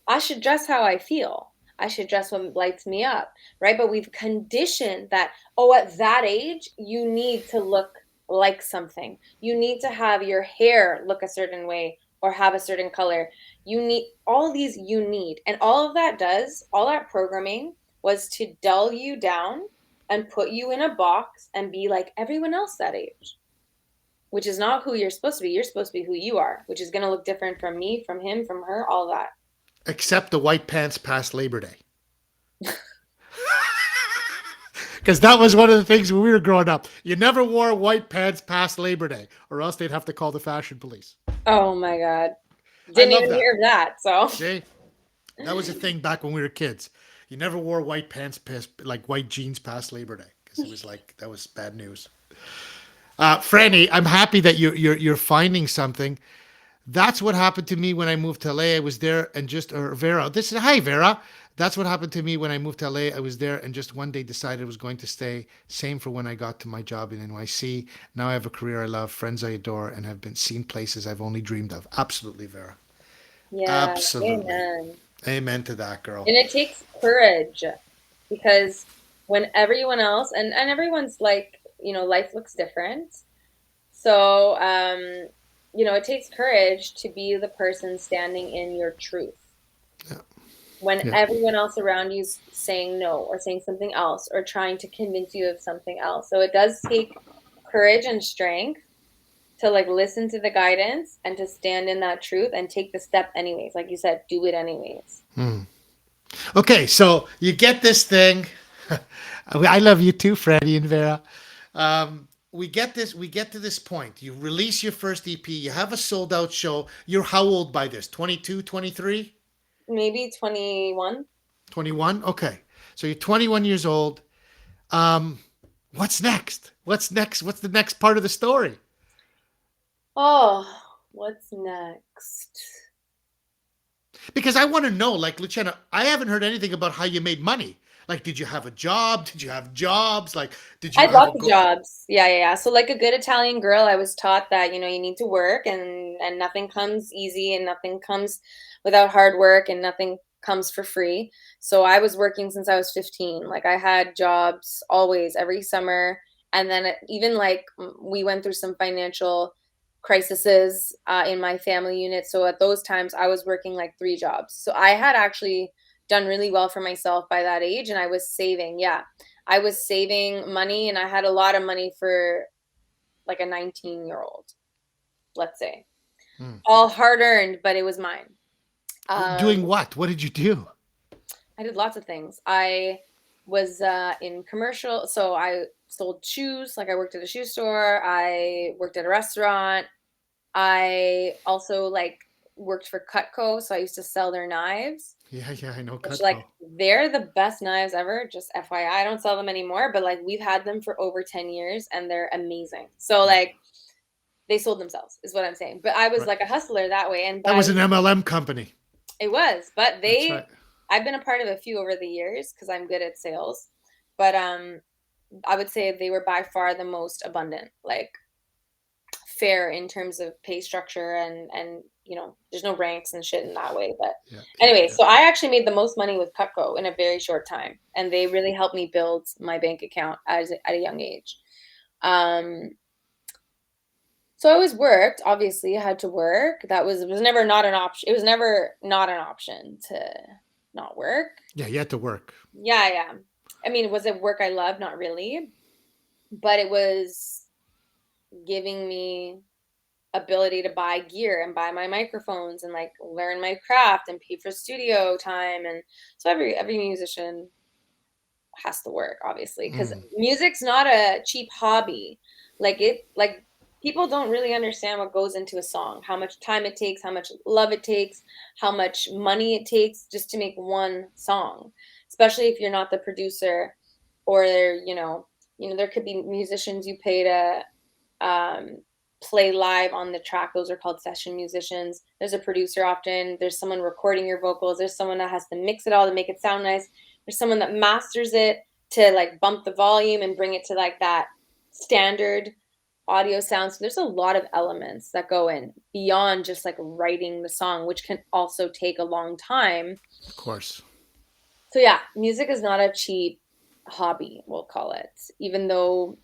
[SPEAKER 2] I should dress how I feel. I should dress what lights me up, right? But we've conditioned that, oh, at that age, you need to look like something. You need to have your hair look a certain way or have a certain color. You need all these, you need. And all of that does, all that programming was to dull you down and put you in a box and be like everyone else that age, which is not who you're supposed to be. You're supposed to be who you are, which is going to look different from me, from him, from her, all that.
[SPEAKER 1] Except the white pants past Labor Day. Because that was one of the things when we were growing up. You never wore white pants past Labor Day, or else they'd have to call the fashion police.
[SPEAKER 2] Oh my God.
[SPEAKER 1] I
[SPEAKER 2] Didn't
[SPEAKER 1] love
[SPEAKER 2] even
[SPEAKER 1] that.
[SPEAKER 2] hear of that. So,
[SPEAKER 1] See, that was a thing back when we were kids. You never wore white pants past, like white jeans past Labor Day, because it was like that was bad news. Franny, I'm happy that you're finding something. That's what happened to me when I moved to LA. I was there and just or Vera. This is hi Vera. That's what happened to me when I moved to LA. I was there and just one day decided I was going to stay. Same for when I got to my job in NYC. Now I have a career I love, friends I adore, and have been seen places I've only dreamed of. Absolutely, Vera.
[SPEAKER 2] yeah,
[SPEAKER 1] Absolutely.
[SPEAKER 2] amen.
[SPEAKER 1] Amen to that, girl.
[SPEAKER 2] And it takes courage because when everyone else and everyone's like, you know, life looks different. So, you know, it takes courage to be the person standing in your truth
[SPEAKER 1] Yeah.
[SPEAKER 2] when
[SPEAKER 1] Yeah.
[SPEAKER 2] everyone else around you's saying no or saying something else or trying to convince you of something else. So it does take courage and strength to like listen to the guidance and to stand in that truth and take the step anyways. Like you said, do it anyways.
[SPEAKER 1] Okay, so you get this thing. I love you too, Freddie and Vera. we get to this point. You release your first EP, you have a sold out show. You're how old by this? 22, 23,
[SPEAKER 2] Maybe 21.
[SPEAKER 1] 21? Okay. So you're 21 years old. Um, what's next? What's next? What's the next part of the story?
[SPEAKER 2] Oh, what's next?
[SPEAKER 1] Because I want to know, like, Luciana, I haven't heard anything about how you made money. Like, did you have a job? Did you have jobs? Like, did
[SPEAKER 2] I
[SPEAKER 1] you
[SPEAKER 2] had
[SPEAKER 1] have a
[SPEAKER 2] lots of
[SPEAKER 1] go?
[SPEAKER 2] jobs. Yeah, yeah, yeah. So like a good Italian girl, I was taught that, you need to work and nothing comes easy and nothing comes without hard work and nothing comes for free. So I was working since I was 15. Like I had jobs always every summer. And then even like we went through some financial crises in my family unit. So at those times I was working like three jobs. So I had actually done really well for myself by that age and I was saving. Yeah. I was saving money and I had a lot of money for like a 19-year-old, let's say.
[SPEAKER 1] Hmm.
[SPEAKER 2] All hard earned, but it was mine.
[SPEAKER 1] Doing
[SPEAKER 2] Um,
[SPEAKER 1] what? What did you do?
[SPEAKER 2] I did lots of things. I was in commercial, so I sold shoes, like I worked at a shoe store, I worked at a restaurant. I also like worked for Cutco, so I used to sell their knives.
[SPEAKER 1] Yeah, yeah, I know
[SPEAKER 2] Which like
[SPEAKER 1] Cutco.
[SPEAKER 2] they're the best knives ever, just FYI. I don't sell them anymore, but like we've had them for over 10 years and they're amazing. So
[SPEAKER 1] Yeah,
[SPEAKER 2] like they sold themselves is what I'm saying. But I was
[SPEAKER 1] right.
[SPEAKER 2] like a hustler that way and but
[SPEAKER 1] That
[SPEAKER 2] I
[SPEAKER 1] was
[SPEAKER 2] was
[SPEAKER 1] an MLM company.
[SPEAKER 2] it was, but
[SPEAKER 1] That's right.
[SPEAKER 2] I've been a part of a few over the years because I'm good at sales. But I would say they were by far the most abundant. Like fair in terms of pay structure and there's no ranks and shit in that way, but
[SPEAKER 1] Yeah, yeah,
[SPEAKER 2] anyway,
[SPEAKER 1] yeah.
[SPEAKER 2] so I actually made the most money with Cutco in a very short time and they really helped me build my bank account at a young age. um so I always worked, obviously I had to work. It was never not an option. It was never not an option to not work.
[SPEAKER 1] Yeah, you had to work.
[SPEAKER 2] Yeah, yeah. I mean, was it work I loved? Not really, but it was giving me ability to buy gear and buy my microphones and like learn my craft and pay for studio time. And so every musician has to work, obviously, because
[SPEAKER 1] Mm,
[SPEAKER 2] music's not a cheap hobby. Like people don't really understand what goes into a song, how much time it takes, how much love it takes, how much money it takes just to make one song, especially if you're not the producer. Or there could be musicians you pay to um, play live on the track. Those are called session musicians. There's a producer often. There's someone recording your vocals. There's someone that has to mix it all to make it sound nice. There's someone that masters it to like bump the volume and bring it to like that standard audio sound. So there's a lot of elements that go in beyond just like writing the song, which can also take a long time.
[SPEAKER 1] of course.
[SPEAKER 2] So yeah, music is not a cheap hobby, we'll call it, even though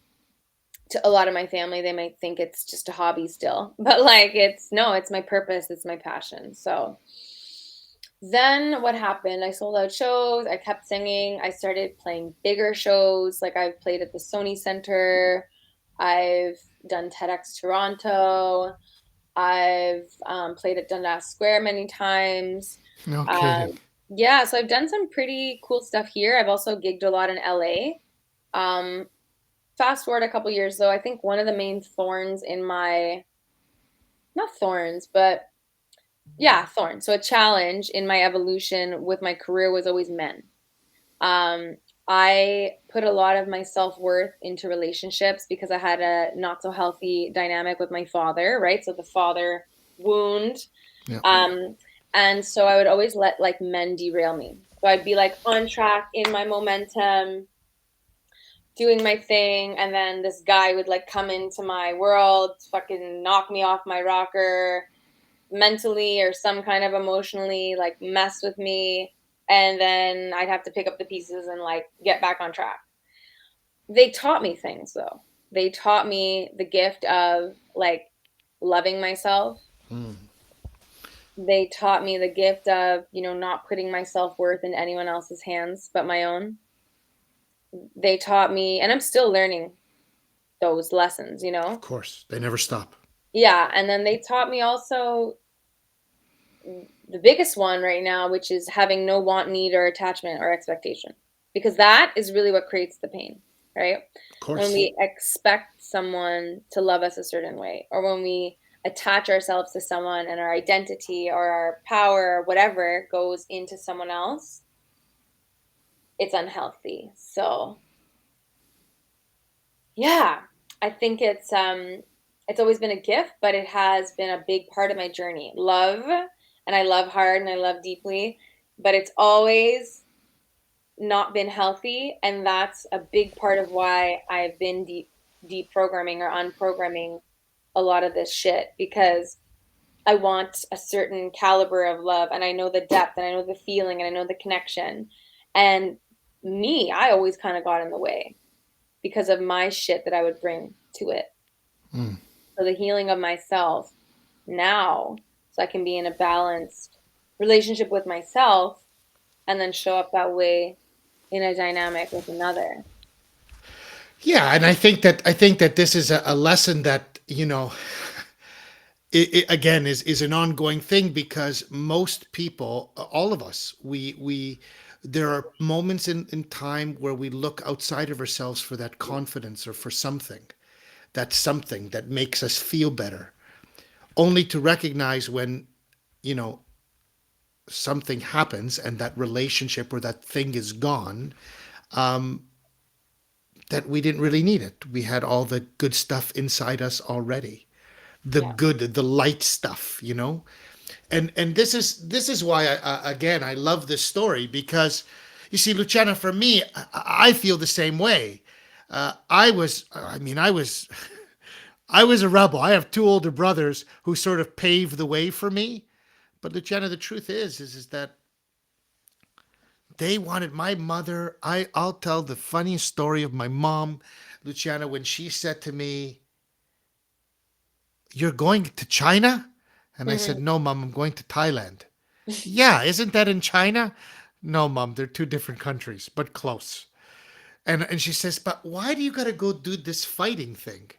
[SPEAKER 2] to a lot of my family they might think it's just a hobby still, but like it's my purpose, it's my passion. So then what happened, I sold out shows, I kept singing, I started playing bigger shows. Like I've played at the Sony Center, I've done TEDx Toronto, I've played at Dundas Square many times.
[SPEAKER 1] No kidding.
[SPEAKER 2] um, yeah, so I've done some pretty cool stuff here. I've also gigged a lot in LA. Fast forward a couple years though, I think one of the main thorns in my, not thorns, but yeah, thorns. So a challenge in my evolution with my career was always men. Um, I put a lot of my self-worth into relationships because I had a not so healthy dynamic with my father, right? So the father wound.
[SPEAKER 1] Yeah.
[SPEAKER 2] Um, and so I would always let like men derail me. So I'd be like on track in my momentum, doing my thing, and then this guy would like come into my world, fucking knock me off my rocker mentally or some kind of emotionally, like mess with me, and then I'd have to pick up the pieces and like get back on track. They taught me things though. They taught me the gift of like loving myself.
[SPEAKER 1] Mm,
[SPEAKER 2] They taught me the gift of, not putting my self-worth in anyone else's hands but my own. They taught me, and I'm still learning those lessons.
[SPEAKER 1] of course. They never stop.
[SPEAKER 2] Yeah, and then they taught me also the biggest one right now, which is having no want, need, or attachment or expectation, because that is really what creates the pain. right?
[SPEAKER 1] Of
[SPEAKER 2] When
[SPEAKER 1] course.
[SPEAKER 2] we expect someone to love us a certain way, or when we attach ourselves to someone and our identity or our power or whatever goes into someone else, it's unhealthy. So, yeah, I think it's always been a gift, but it has been a big part of my journey. Love, and I love hard and I love deeply, but it's always not been healthy, and that's a big part of why I've been deprogramming or unprogramming a lot of this shit, because I want a certain caliber of love, and I know the depth and I know the feeling and I know the connection. And I always kind of got in the way because of my shit that I would bring to it.
[SPEAKER 1] Mm.
[SPEAKER 2] So the healing of myself now, so I can be in a balanced relationship with myself and then show up that way in a dynamic with another.
[SPEAKER 1] Yeah, and I think that this is a lesson that it again is an ongoing thing, because most people, all of us, we there are moments in time where we look outside of ourselves for that confidence or for something that makes us feel better, only to recognize when you know something happens and that relationship or that thing is gone, that we didn't really need it. We had all the good stuff inside us already,
[SPEAKER 2] Yeah.
[SPEAKER 1] the light stuff. And this is why again I love this story, because you see, Luciana, for me, I feel the same way. I was a rebel. I have two older brothers who sort of paved the way for me. But Luciana, the truth is that they wanted my mother. I'll tell the funniest story of my mom, Luciana, when she said to me, "You're going to China?" And I said,
[SPEAKER 2] Hmm.
[SPEAKER 1] "No, mom, I'm going to Thailand." "Yeah, isn't that in China?" "No, mom, they're two different countries, but close." And she says, "But why do you got to go do this fighting thing?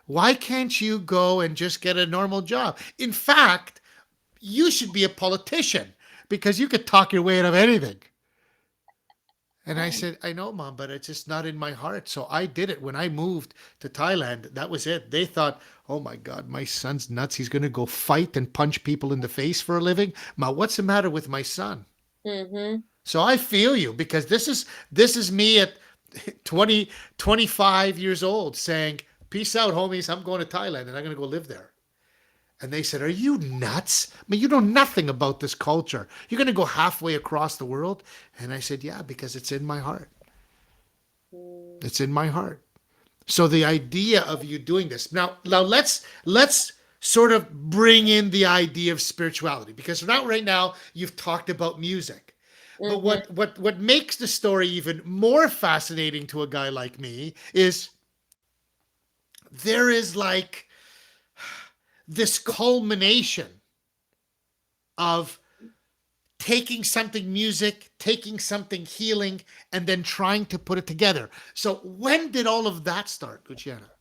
[SPEAKER 1] Why can't you go and just get a normal job? In fact, you should be a politician because you could talk your way out of anything." And I said, "I know, mom, but it's just not in my heart." So I did it. When I moved to Thailand, that was it. They thought, "Oh my God, my son's nuts. He's going to go fight and punch people in the face for a living." Ma, what's the matter with my son?
[SPEAKER 2] Hmm.
[SPEAKER 1] So I feel you, because this is me at 20 25 years old saying, "Peace out, homies. I'm going to Thailand and I'm going to go live there." And they said, "Are you nuts? I mean, you know nothing about this culture. You're going to go halfway across the world?" And I said, "Yeah, because it's in my heart. It's in my heart." So the idea of you doing this now let's sort of bring in the idea of spirituality, because now right now you've talked about music. But
[SPEAKER 2] Hmm.
[SPEAKER 1] what makes the story even more fascinating to a guy like me is there is like this culmination of taking something music, taking something healing, and then trying to put it together. So when did all of that start, Luciana?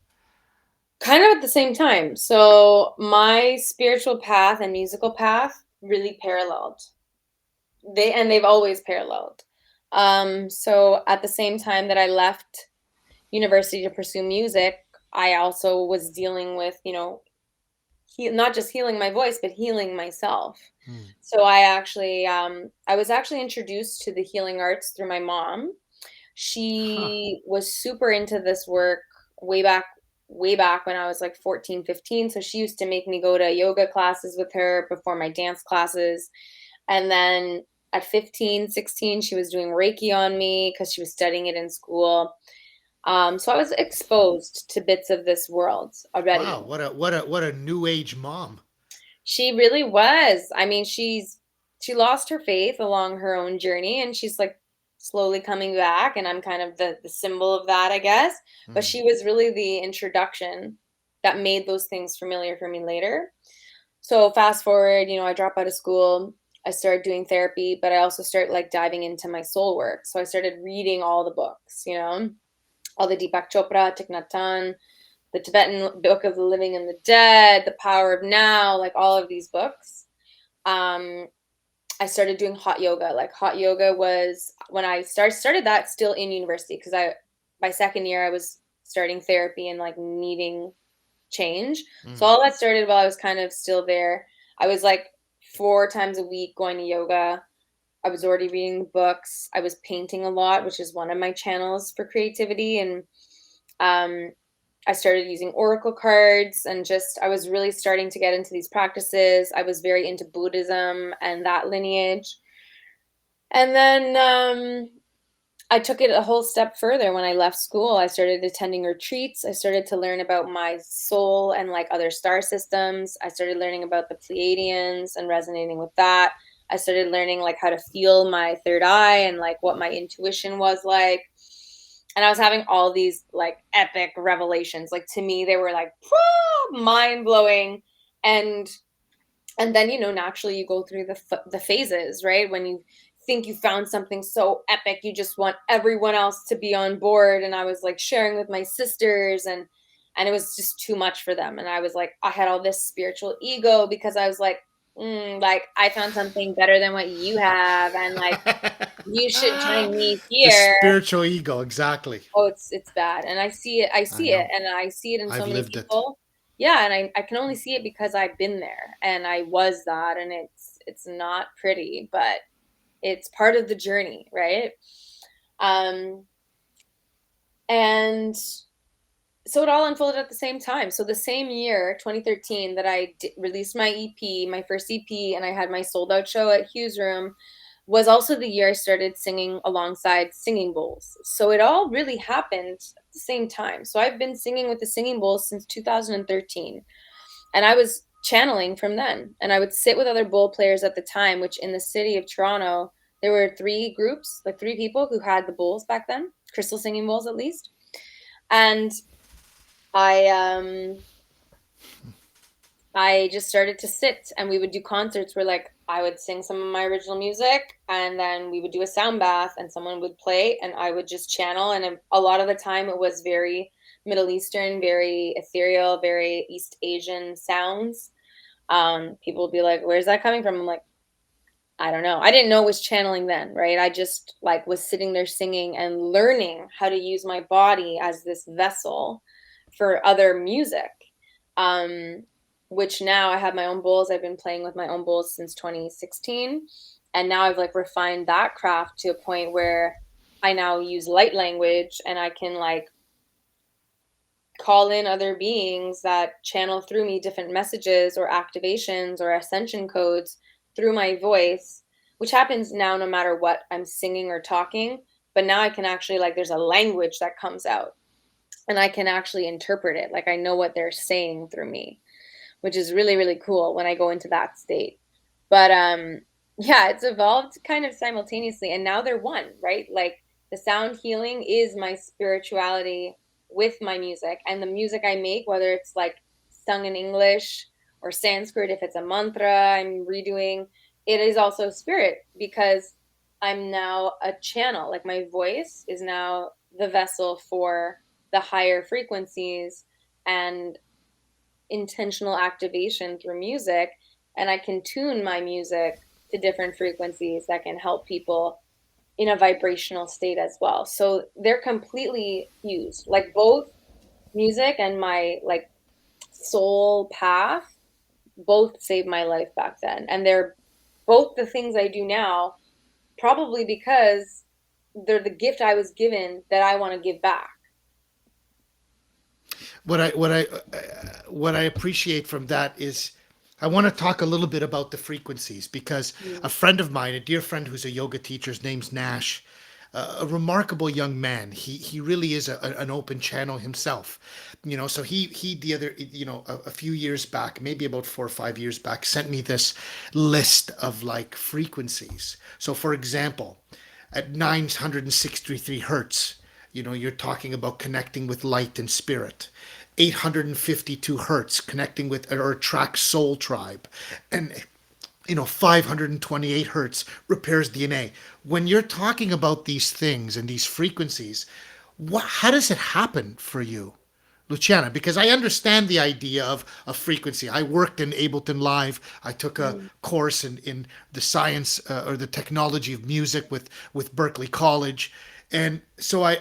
[SPEAKER 2] Kind of at the same time. So my spiritual path and musical path really paralleled. They've always paralleled. So at the same time that I left university to pursue music, I also was dealing with, not just healing my voice, but healing myself.
[SPEAKER 1] Hmm.
[SPEAKER 2] So I was actually introduced to the healing arts through my mom.
[SPEAKER 1] Huh.
[SPEAKER 2] She was super into this work way back way back when I was like 14, 15. So she used to make me go to yoga classes with her before my dance classes. And then at 15, 16, she was doing Reiki on me because she was studying it in school. So I was exposed to bits of this world
[SPEAKER 1] Wow,
[SPEAKER 2] already.
[SPEAKER 1] what a new age mom.
[SPEAKER 2] She really was. I mean, she lost her faith along her own journey, and she's like slowly coming back, and I'm kind of the symbol of that, I guess. But
[SPEAKER 1] Hmm.
[SPEAKER 2] she was really the introduction that made those things familiar for me later. So fast forward, I drop out of school. I started doing therapy, but I also started like diving into my soul work. So I started reading all the books, all the Deepak Chopra, Thich Nhat Hanh, the Tibetan Book of the Living and the Dead, The Power of Now, like all of these books. Um, I started doing hot yoga. Like hot yoga was when I started that still in university because by second year, I was starting therapy and like needing change. So
[SPEAKER 1] Mm.
[SPEAKER 2] all that started while I was kind of still there. I was like 4 times a week going to yoga. I was already reading books. I was painting a lot, which is one of my channels for creativity. And um, I started using oracle cards and just, I was really starting to get into these practices. I was very into Buddhism and that lineage. And then I took it a whole step further when I left school. I started attending retreats. I started to learn about my soul and like other star systems. I started learning about the Pleiadians and resonating with that. I started learning like how to feel my third eye and like what my intuition was like. And I was having all these like epic revelations. Like to me, they were like mind blowing. And and then naturally you go through the phases, right? When you think you found something so epic, you just want everyone else to be on board. And I was like sharing with my sisters, and it was just too much for them. And I was like, I had all this spiritual ego because I was like I found something better than what you have, and like you should join me
[SPEAKER 1] The
[SPEAKER 2] here.
[SPEAKER 1] spiritual ego, exactly.
[SPEAKER 2] Oh, it's bad. And I
[SPEAKER 1] I
[SPEAKER 2] see it,
[SPEAKER 1] know.
[SPEAKER 2] and I see it in so
[SPEAKER 1] I've
[SPEAKER 2] many
[SPEAKER 1] lived it.
[SPEAKER 2] people. Yeah, and I can only see it because I've been there and I was that, and it's not pretty, but it's part of the journey, right? Um and so it all unfolded at the same time. So the same year, 2013, that released my EP, my first EP, and I had my sold out show at Hughes Room, was also the year I started singing alongside singing bowls. So it all really happened at the same time. So I've been singing with the singing bowls since 2013. And I was channeling from then. And I would sit with other bowl players at the time, which in the city of Toronto, there were 3 groups, like 3 people who had the bowls back then, crystal singing bowls at least. And I I just started to sit, and we would do concerts where like I would sing some of my original music, and then we would do a sound bath and someone would play and I would just channel. And a lot of the time it was very Middle Eastern, very ethereal, very East Asian sounds. People would be like, "Where's that coming from?" I'm like, I don't know. I didn't know it was channeling then, right? I just like was sitting there singing and learning how to use my body as this vessel for other music. Um, which now I have my own bowls. I've been playing with my own bowls since 2016. And now I've like refined that craft to a point where I now use light language and I can like call in other beings that channel through me different messages or activations or ascension codes through my voice, which happens now no matter what I'm singing or talking. But now I can actually, like, there's a language that comes out and I can actually interpret it. Like, I know what they're saying through me, which is really, really cool when I go into that state. But yeah, it's evolved kind of simultaneously, and now they're one, right? Like the sound healing is my spirituality with my music, and the music I make, whether it's like sung in English or Sanskrit, if it's a mantra I'm redoing, it is also spirit because I'm now a channel. Like my voice is now the vessel for the higher frequencies and intentional activation through music, and I can tune my music to different frequencies that can help people in a vibrational state as well. So they're completely fused. Like both music and my like soul path both saved my life back then. And they're both the things I do now, probably because they're the gift I was given that I want to give back.
[SPEAKER 1] What I what I what I appreciate from that is I want to talk a little bit about the frequencies because a
[SPEAKER 2] Mm.
[SPEAKER 1] friend of mine, a dear friend who's a yoga teacher, his name's Nash, a remarkable young man. He really is an open channel himself. So he the other a few years back, maybe about 4 or 5 years back, sent me this list of like frequencies. So for example, at 963 hertz, you're talking about connecting with light and spirit. 852 hertz, connecting with or attracts soul tribe. And 528 hertz repairs DNA. When you're talking about these things and these frequencies, how does it happen for you, Luciana? Because I understand the idea of a frequency. I worked in Ableton Live. I took a
[SPEAKER 2] Mm.
[SPEAKER 1] course in the science or the technology of music with Berkeley College. And so I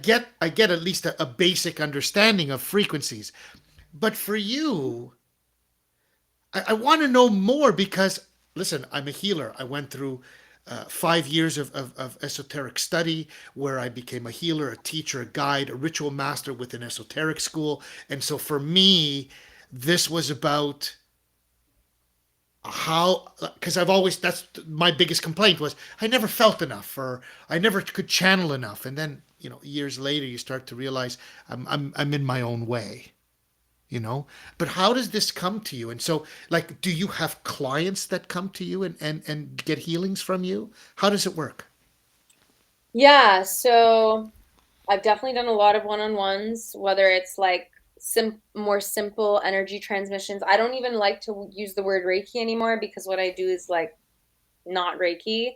[SPEAKER 1] get at least a basic understanding of frequencies. But for you, I want to know more because, listen, I'm a healer. I went through 5 years of esoteric study where I became a healer, a teacher, a guide, a ritual master with an esoteric school. And so for me, this was about how, because I've always, that's my biggest complaint was I never felt enough or I never could channel enough. And then, years later, you start to realize I'm in my own way. But how does this come to you? And so, like, do you have clients that come to you and get healings from you? How does it work?
[SPEAKER 2] Yeah, so I've definitely done a lot of one-on-ones, whether it's like more simple energy transmissions. I don't even like to use the word Reiki anymore because what I do is like not Reiki.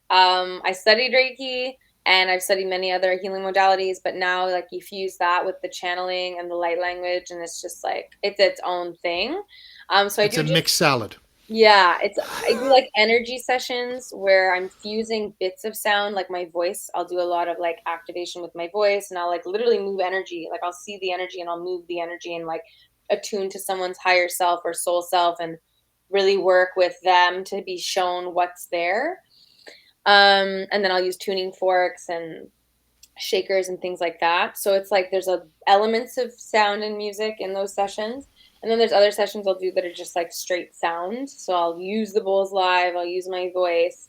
[SPEAKER 2] I studied Reiki and I've studied many other healing modalities, but now like you fuse that with the channeling and the light language, and it's just like it's its own thing. So I
[SPEAKER 1] It's
[SPEAKER 2] do
[SPEAKER 1] a
[SPEAKER 2] just
[SPEAKER 1] mixed salad.
[SPEAKER 2] yeah, I do like energy sessions where I'm fusing bits of sound, like my voice. I'll do a lot of like activation with my voice and I'll like literally move energy. Like I'll see the energy and I'll move the energy and like attune to someone's higher self or soul self and really work with them to be shown what's there. And then I'll use tuning forks and shakers and things like that. So it's like there's elements of sound and music in those sessions. And then there's other sessions I'll do that are just like straight sound. So I'll use the bowls live, I'll use my voice,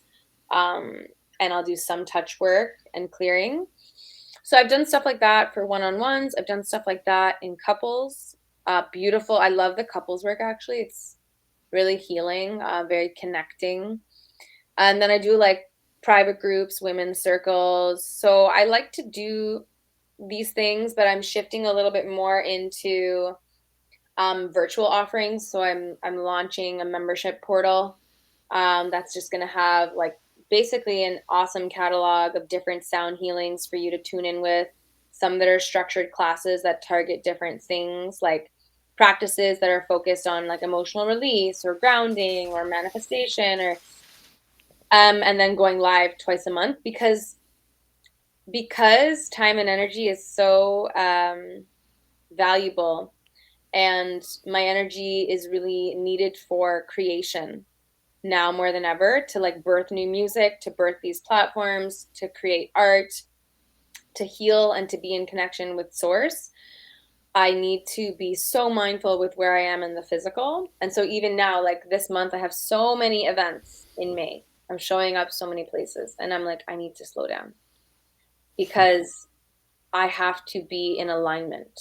[SPEAKER 2] um, and I'll do some touch work and clearing. So I've done stuff like that for one-on-ones. I've done stuff like that in couples. Beautiful. I love the couples work actually. It's really healing, very connecting. And then I do like private groups, women's circles. So I like to do these things, but I'm shifting a little bit more into virtual offerings. So I'm launching a membership portal that's just going to have like basically an awesome catalog of different sound healings for you to tune in with. Some that are structured classes that target different things, like practices that are focused on like emotional release or grounding or manifestation or and then going live twice a month because time and energy is so valuable, and my energy is really needed for creation now more than ever, to like birth new music, to birth these platforms, to create art, to heal, and to be in connection with source. I need to be so mindful with where I am in the physical. And so even now, like this month, I have so many events in May. I'm showing up so many places and I'm like, I need to slow down because I have to be in alignment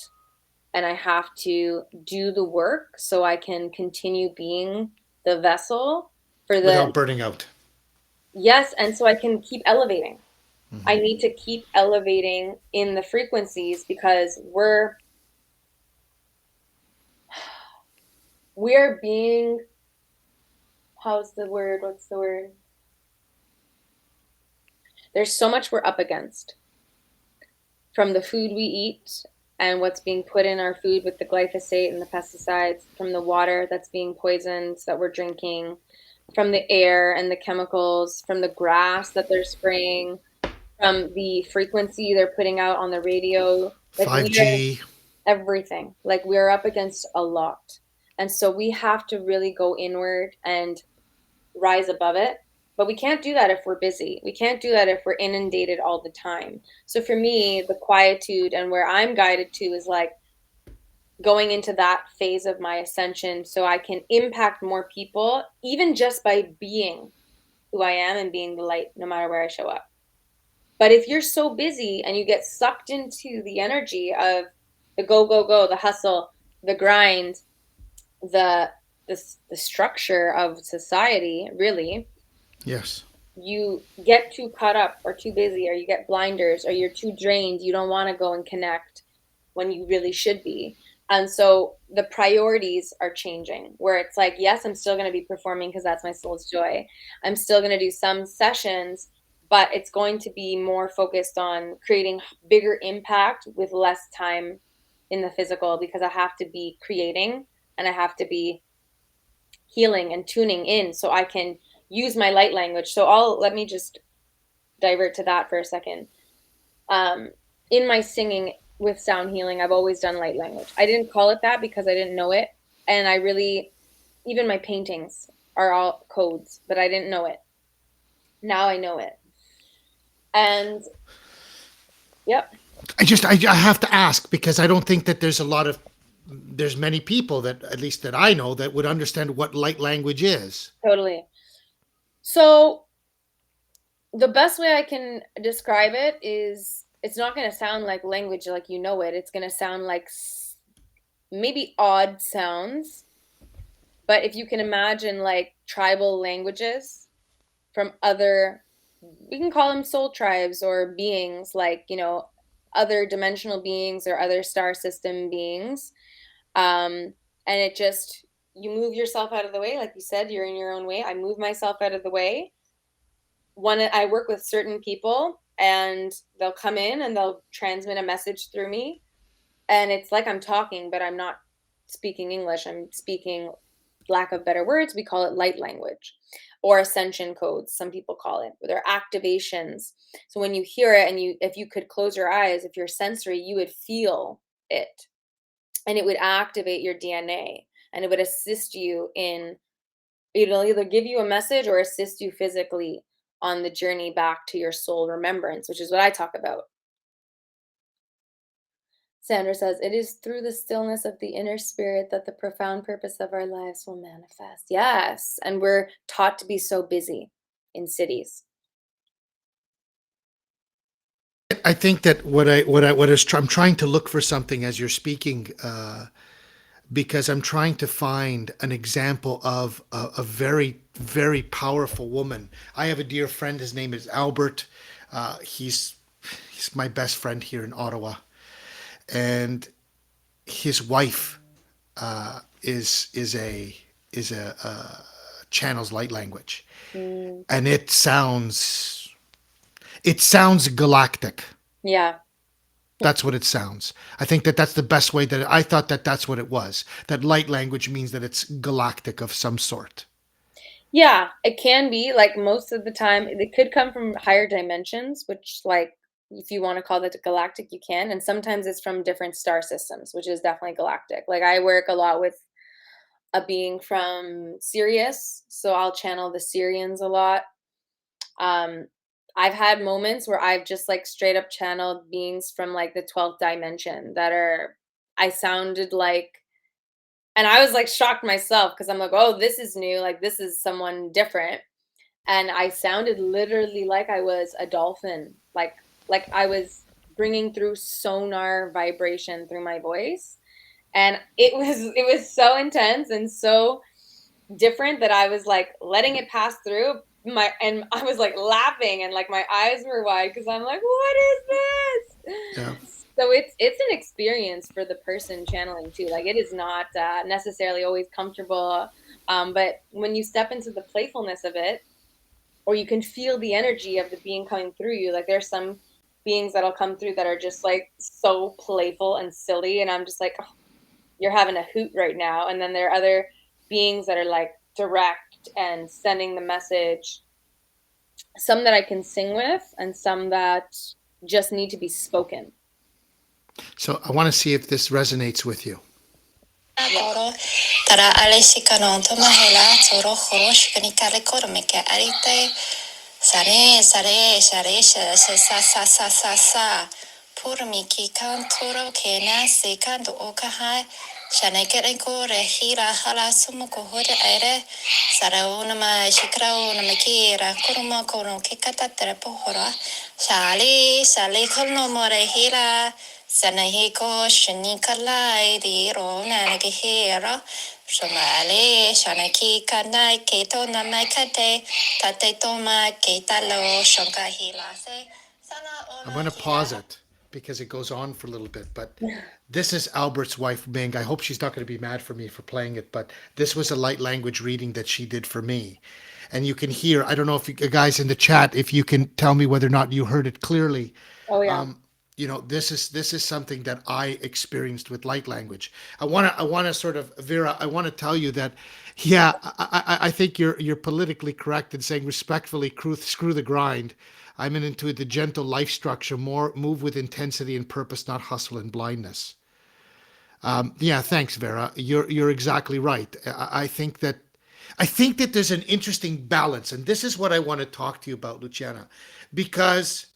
[SPEAKER 2] and I have to do the work so I can continue being the vessel for the
[SPEAKER 1] Without burning out.
[SPEAKER 2] yes, and so I can keep elevating. I need to keep elevating in the frequencies because we're being, how's the word? What's the word? There's so much we're up against from the food we eat and what's being put in our food with the glyphosate and the pesticides, from the water that's being poisoned that we're drinking, from the air and the chemicals, from the grass that they're spraying, from the frequency they're putting out on the radio. Like we're
[SPEAKER 1] 5G.
[SPEAKER 2] everything. Like we're up against a lot. And so we have to really go inward and rise above it. But we can't do that if we're busy. We can't do that if we're inundated all the time. So for me, the quietude and where I'm guided to is like going into that phase of my ascension so I can impact more people, even just by being who I am and being the light no matter where I show up. But if you're so busy and you get sucked into the energy of the go, go, go, the hustle, the grind, the the structure of society, really,
[SPEAKER 1] Yes.
[SPEAKER 2] you get too caught up or too busy or you get blinders or you're too drained, you don't want to go and connect when you really should be. And so the priorities are changing where it's like, yes, I'm still going to be performing because that's my soul's joy. I'm still going to do some sessions, but it's going to be more focused on creating bigger impact with less time in the physical because I have to be creating and I have to be healing and tuning in so I can use my light language. So I'll let me just divert to that for a second. Um, in my singing with sound healing, I've always done light language. I didn't call it that because I didn't know it. And I really, even my paintings are all codes, but I didn't know it. Now I know it. And yep,
[SPEAKER 1] I have to ask because I don't think that there's many people that, at least that I know, that would understand what light language is.
[SPEAKER 2] totally. So the best way I can describe it is it's not going to sound like language like you know it. It's going to sound like maybe odd sounds, but if you can imagine like tribal languages from other, we can call them soul tribes or beings, like, other dimensional beings or other star system beings. And it just, you move yourself out of the way. Like you said, you're in your own way. I move myself out of the way. I work with certain people and they'll come in and they'll transmit a message through me. And it's like I'm talking, but I'm not speaking English. I'm speaking, lack of better words, we call it light language or ascension codes, some people call it. They're activations. So when you hear it and if you could close your eyes, if you're sensory, you would feel it and it would activate your DNA and it would assist you in, it'll either give you a message or assist you physically on the journey back to your soul remembrance, which is what I talk about. Sandra says, it is through the stillness of the inner spirit that the profound purpose of our lives will manifest. Yes. And we're taught to be so busy in cities.
[SPEAKER 1] I think that I'm trying to look for something as you're speaking, because I'm trying to find an example of a very, very powerful woman. I have a dear friend. His name is Albert. He's my best friend here in Ottawa, and his wife is a channels light language,
[SPEAKER 2] Mm,
[SPEAKER 1] and it sounds galactic.
[SPEAKER 2] yeah.
[SPEAKER 1] That's what it sounds. I think that that's the best way that I thought that that's what it was. That light language means that it's galactic of some sort.
[SPEAKER 2] Yeah, it can be like most of the time. It could come from higher dimensions, which, like, if you want to call that galactic, you can. And sometimes it's from different star systems, which is definitely galactic. Like, I work a lot with a being from Sirius, so I'll channel the Syrians a lot. Um, I've had moments where I've just like straight up channeled beings from like the 12th dimension that are, I sounded like, and I was like shocked myself because I'm like, oh, this is new. Like, this is someone different. And I sounded literally like I was a dolphin, like I was bringing through sonar vibration through my voice. And it was so intense and so different that I was like letting it pass through my, and I was like laughing and like my eyes were wide because I'm like, what is
[SPEAKER 1] Yeah.
[SPEAKER 2] this? So it's an experience for the person channeling too. Like, it is not necessarily always comfortable, but when you step into the playfulness of it, or you can feel the energy of the being coming through you. Like, there's some beings that'll come through that are just like so playful and silly, and I'm just like, oh, you're having a hoot right now. And then there are other beings that are like direct and sending the message, some that I can sing with and some that just need to be spoken.
[SPEAKER 1] So I want to see if this resonates with you.
[SPEAKER 2] Yeah.
[SPEAKER 3] Tara alesika no tomahela toro horoshkani kale kormeke arite sare sare sare sa sa sa sa sa sa purmiki kantoro kena sekando okaha shanekere kore hira hala sumuko hore aire sarauna ma shikrauna makira kuruma kono kekata pohora shali shali kono more hira sanahiko shanikalai di rona nagihira Somali shanaki kanai keto namakate tate toma ketalo shonkahila se sana
[SPEAKER 1] I'm
[SPEAKER 3] ona
[SPEAKER 1] going to pause
[SPEAKER 3] hira.
[SPEAKER 1] it because it goes on for a little bit, but this is Albert's wife, Ming. I hope she's not going to be mad for me for playing it, but this was a light language reading that she did for me. And you can hear, I don't know if you guys in the chat, if you can tell me whether or not you heard it clearly.
[SPEAKER 2] Oh yeah.
[SPEAKER 1] This is something that I experienced with light language. I want to sort of, Vera, I want to tell you that, yeah, I think you're politically correct in saying respectfully, screw the grind. I'm into the gentle life structure, more move with intensity and purpose, not hustle and blindness. Yeah, thanks, Vera. You're exactly right. I think that there's an interesting balance, and this is what I want to talk to you about, Luciana, because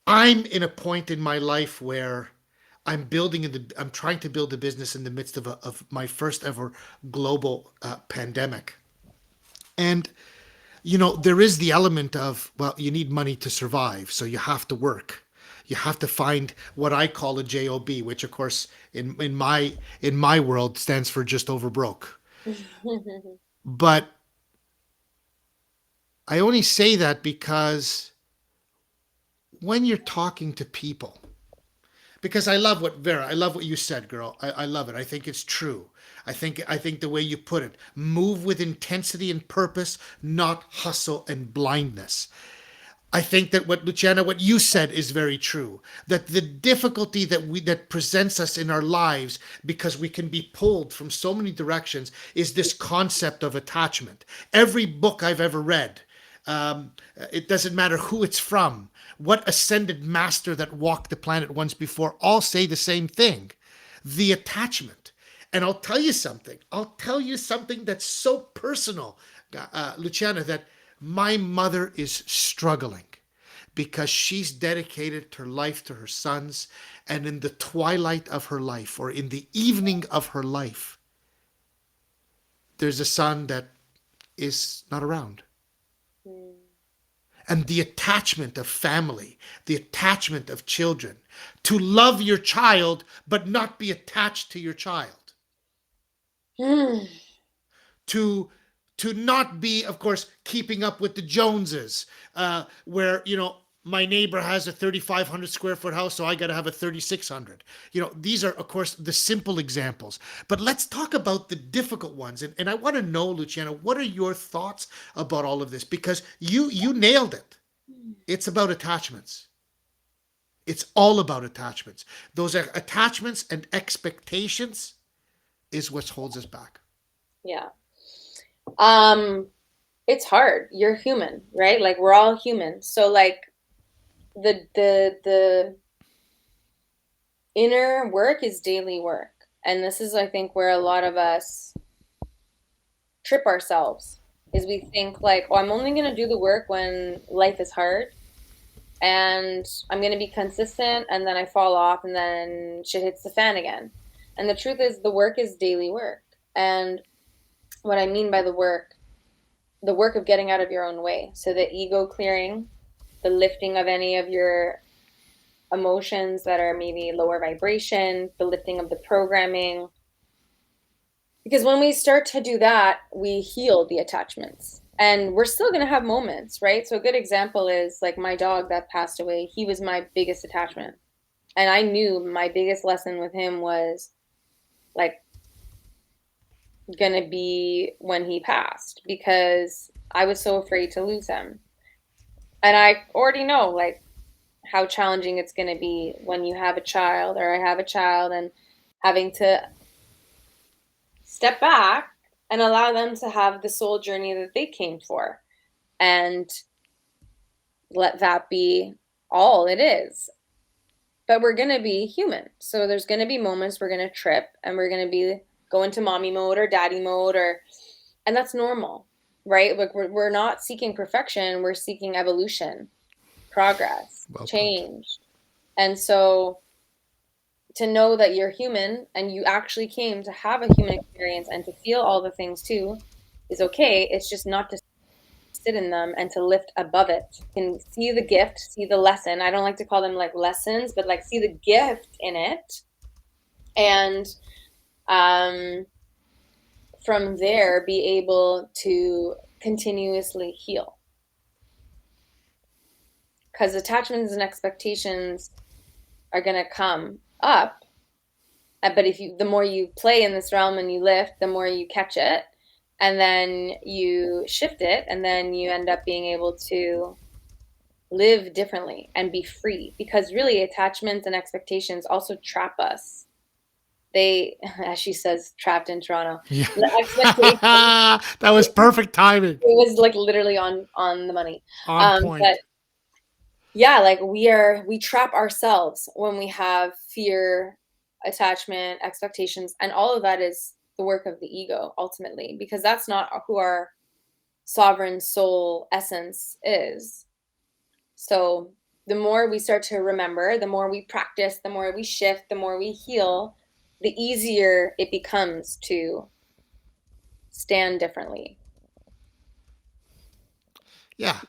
[SPEAKER 1] I'm in a point in my life where I'm trying to build a business in the midst of my first ever global pandemic. And there is the element of, well, you need money to survive, so you have to work. You have to find what I call a job, which of course in my world stands for just over broke. But I only say that because when you're talking to people, because I love what you said, girl. I love it. I think it's true. I think the way you put it, move with intensity and purpose, not hustle and blindness. I think that what you said is very true. That the difficulty that presents us in our lives, because we can be pulled from so many directions, is this concept of attachment. Every book I've ever read, it doesn't matter who it's from, what ascended master that walked the planet once before, all say the same thing: the attachment. And I'll tell you something. I'll tell you something that's so personal, Luciana, that my mother is struggling because she's dedicated her life to her sons. And in the twilight of her life, or in the evening of her life, there's a son that is not around. And the attachment of family, the attachment of children, to love your child but not be attached to your child, to not be, of course, keeping up with the Joneses, where my neighbor has a 3,500 square foot house, so I got to have a 3,600. These are, of course, the simple examples. But let's talk about the difficult ones. And I want to know, Luciana, what are your thoughts about all of this? Because you nailed it. It's about attachments. It's all about attachments. Those are attachments, and expectations is what holds us back.
[SPEAKER 2] Yeah. It's hard. You're human, right? Like we're all human. So like the inner work is daily work. And this is, I think, where a lot of us trip ourselves, is we think like, oh, I'm only going to do the work when life is hard, and I'm going to be consistent, and then I fall off, and then shit hits the fan again. And the truth is, the work is daily work. And what I mean by the work of getting out of your own way. So the ego clearing, the lifting of any of your emotions that are maybe lower vibration, the lifting of the programming. Because when we start to do that, we heal the attachments. And we're still going to have moments, right? So a good example is like my dog that passed away. He was my biggest attachment. And I knew my biggest lesson with him was like going to be when he passed, because I was so afraid to lose him. And I already know like how challenging it's going to be when you have a child, or I have a child, and having to step back and allow them to have the soul journey that they came for, and let that be all it is. But we're going to be human. So there's going to be moments we're going to trip, and we're going to be go into mommy mode or daddy mode, and that's normal, right? Like we're not seeking perfection. We're seeking evolution, progress,
[SPEAKER 1] Well put.
[SPEAKER 2] change. And so to know that you're human and you actually came to have a human experience and to feel all the things too is okay. It's just not to sit in them and to lift above it. You can see the gift, see the lesson. I don't like to call them like lessons, but like see the gift in it. And from there, be able to continuously heal. Because attachments and expectations are going to come up, but the more you play in this realm and you lift, the more you catch it, and then you shift it, and then you end up being able to live differently and be free. Because really, attachments and expectations also trap us. They, as she says, trapped in Toronto.
[SPEAKER 1] Yeah.
[SPEAKER 2] The expectation,
[SPEAKER 1] That was perfect timing.
[SPEAKER 2] it was like literally on the money.
[SPEAKER 1] On
[SPEAKER 2] But
[SPEAKER 1] point.
[SPEAKER 2] yeah, like we trap ourselves when we have fear, attachment, expectations, and all of that is the work of the ego ultimately, because that's not who our sovereign soul essence is. So the more we start to remember, the more we practice, the more we shift, the more we heal, the easier it becomes to stand differently.
[SPEAKER 1] Yeah.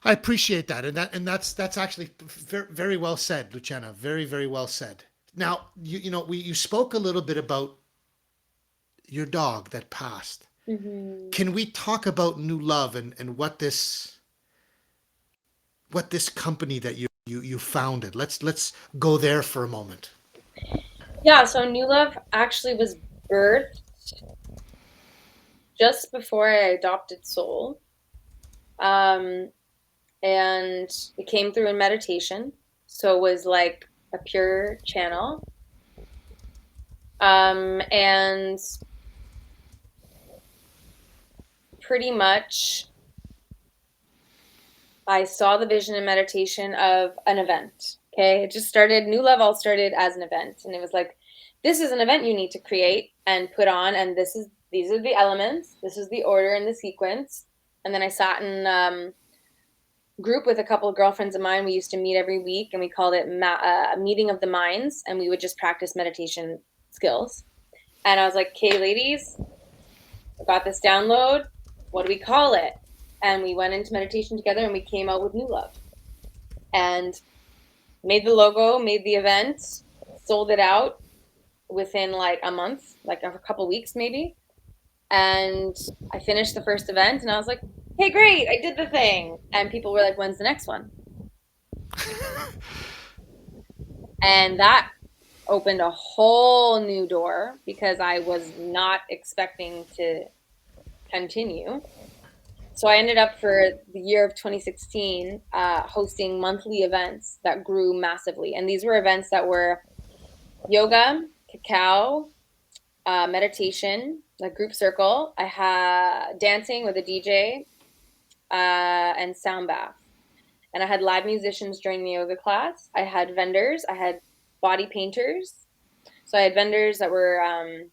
[SPEAKER 1] I appreciate that. And that's actually very, very well said, Luciana. Very, very well said. Now, you spoke a little bit about your dog that passed.
[SPEAKER 2] Hmm.
[SPEAKER 1] Can we talk about New Love and what this company that you founded? Let's go there for a moment.
[SPEAKER 2] Yeah, so New Love actually was birthed just before I adopted Soul. Um, and it came through in meditation. So it was like a pure channel. And pretty much I saw the vision in meditation of an event. Okay. It just started, New Love all started as an event. And it was like, this is an event you need to create and put on. And these are the elements. This is the order and the sequence. And then I sat in group with a couple of girlfriends of mine. We used to meet every week and we called it a meeting of the minds. And we would just practice meditation skills. And I was like, okay, ladies, I got this download. What do we call it? And we went into meditation together and we came out with New Love and made the logo, made the event, sold it out within like a month, like a couple weeks maybe. And I finished the first event and I was like, hey, great, I did the thing. And people were like, when's the next one? And that opened a whole new door because I was not expecting to continue. So I ended up for the year of 2016 hosting monthly events that grew massively. And these were events that were yoga, cacao, meditation, like group circle. I had dancing with a DJ and sound bath. And I had live musicians during the yoga class. I had vendors. I had body painters. So I had vendors that were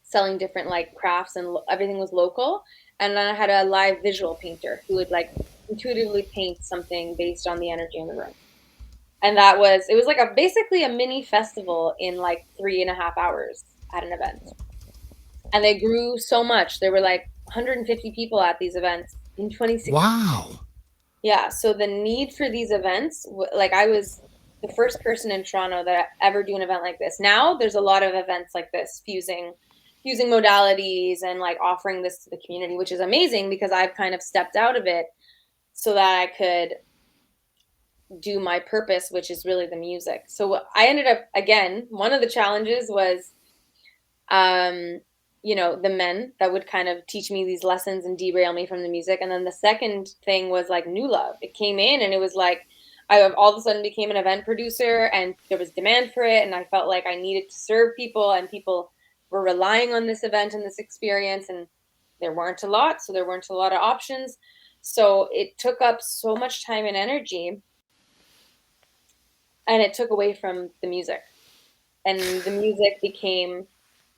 [SPEAKER 2] selling different like crafts and everything was local. And then I had a live visual painter who would like intuitively paint something based on the energy in the room. And it was like basically a mini festival in like 3.5 hours at an event. And they grew so much. There were like 150 people at these events in 2016.
[SPEAKER 1] Wow.
[SPEAKER 2] Yeah, so the need for these events, like I was the first person in Toronto that ever do an event like this. Now there's a lot of events like this, fusing modalities and like offering this to the community, which is amazing because I've kind of stepped out of it so that I could do my purpose, which is really the music. So I ended up, again, one of the challenges was um the men that would kind of teach me these lessons and derail me from the music. And then the second thing was like New Love. It came in and it was like I all of a sudden became an event producer and there was demand for it and I felt like I needed to serve people and people were relying on this event and this experience and there weren't a lot, so there weren't a lot of options. So it took up so much time and energy and it took away from the music. And the music became,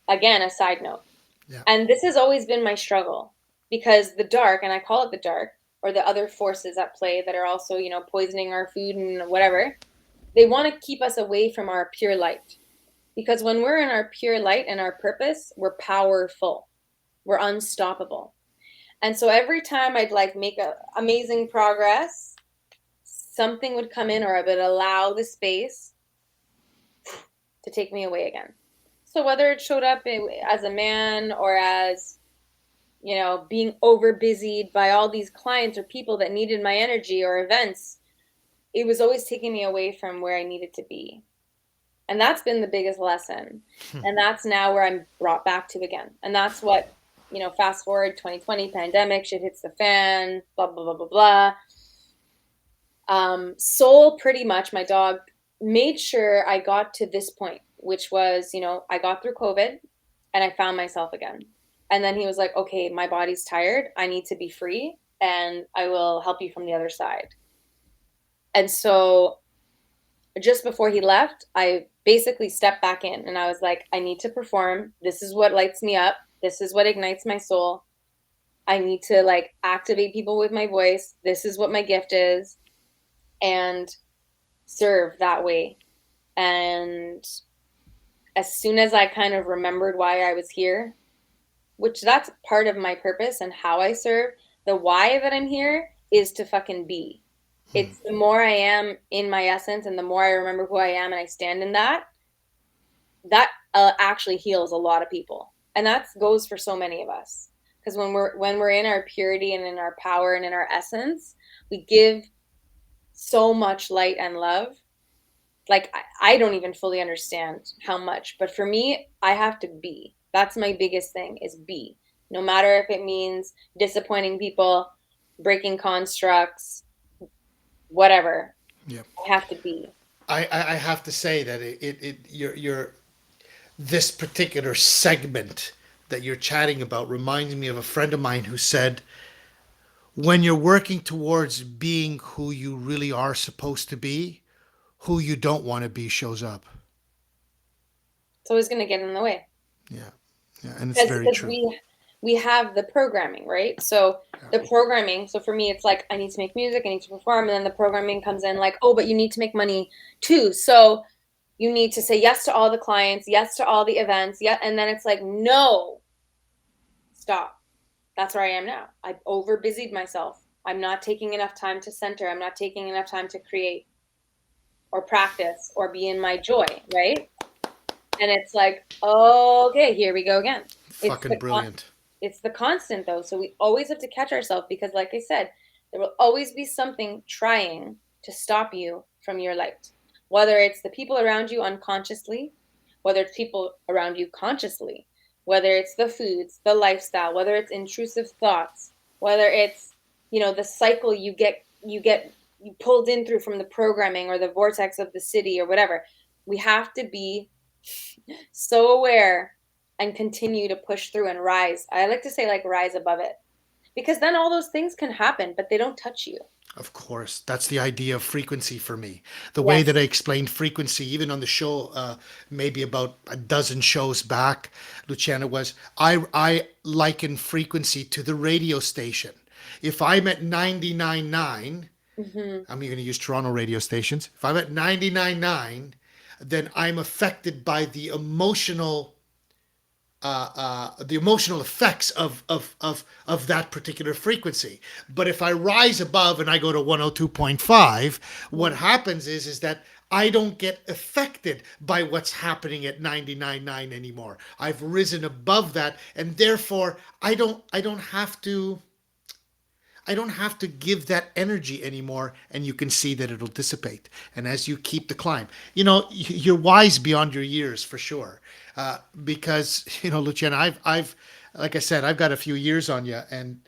[SPEAKER 2] again, a side note.
[SPEAKER 1] Yeah.
[SPEAKER 2] And this has always been my struggle because the dark, and I call it the dark, or the other forces at play that are also, poisoning our food and whatever, they want to keep us away from our pure light. Because when we're in our pure light and our purpose, we're powerful. We're unstoppable. And so every time I'd like make amazing progress, something would come in or I would allow the space to take me away again. So whether it showed up as a man or as, being over busied by all these clients or people that needed my energy or events, it was always taking me away from where I needed to be. And that's been the biggest lesson. And that's now where I'm brought back to again. And that's what, fast forward 2020 pandemic, shit hits the fan, blah, blah, blah, blah, blah. Soul, pretty much, my dog, made sure I got to this point. which was, I got through COVID and I found myself again. And then he was like, okay, my body's tired. I need to be free and I will help you from the other side. And so just before he left, I basically stepped back in and I was like, I need to perform. This is what lights me up. This is what ignites my soul. I need to like activate people with my voice. This is what my gift is, and serve that way. And as soon as I kind of remembered why I was here, which that's part of my purpose and how I serve, the why that I'm here is to fucking be. It's the more I am in my essence and the more I remember who I am and I stand in that, that actually heals a lot of people. And that goes for so many of us. Because when we're in our purity and in our power and in our essence, we give so much light and love. Like I don't even fully understand how much, but for me, I have to be. That's my biggest thing is be. No matter if it means disappointing people, breaking constructs, whatever.
[SPEAKER 1] Yeah.
[SPEAKER 2] I have to be.
[SPEAKER 1] I have to say that your this particular segment that you're chatting about reminds me of a friend of mine who said, when you're working towards being who you really are supposed to be, who you don't want to be shows up.
[SPEAKER 2] It's always going to get in the way.
[SPEAKER 1] Yeah. Yeah. And it's very
[SPEAKER 2] Because
[SPEAKER 1] true.
[SPEAKER 2] we have the programming, right? So the programming, so for me, it's like, I need to make music, I need to perform. And then the programming comes in like, oh, but you need to make money too. So you need to say yes to all the clients, yes to all the events. Yeah. And then it's like, no, stop. That's where I am now. I've over busied myself. I'm not taking enough time to center. I'm not taking enough time to create or practice or be in my joy, right? And it's like, okay, here we go again.
[SPEAKER 1] Fucking brilliant.
[SPEAKER 2] It's the constant though. So we always have to catch ourselves because like I said, there will always be something trying to stop you from your light. Whether it's the people around you unconsciously, whether it's people around you consciously, whether it's the foods, the lifestyle, whether it's intrusive thoughts, whether it's, the cycle you pulled in through from the programming or the vortex of the city or whatever. We have to be so aware and continue to push through and rise. I like to say like rise above it, because then all those things can happen, but they don't touch you.
[SPEAKER 1] Of course, that's the idea of frequency for me. The way
[SPEAKER 2] Yes.
[SPEAKER 1] that I explained frequency, even on the show, maybe about a dozen shows back, Luciana, was I liken frequency to the radio station. If I'm at 99.9, I'm going to use Toronto radio stations. If I'm at 99.9, then I'm affected by the emotional effects of that particular frequency. But if I rise above and I go to 102.5, what happens is that I don't get affected by what's happening at 99.9 anymore. I've risen above that, and therefore I don't have to give that energy anymore, and you can see that it'll dissipate. And as you keep the climb, you're wise beyond your years for sure. Because Luciana, I've like I said, I've got a few years on you, and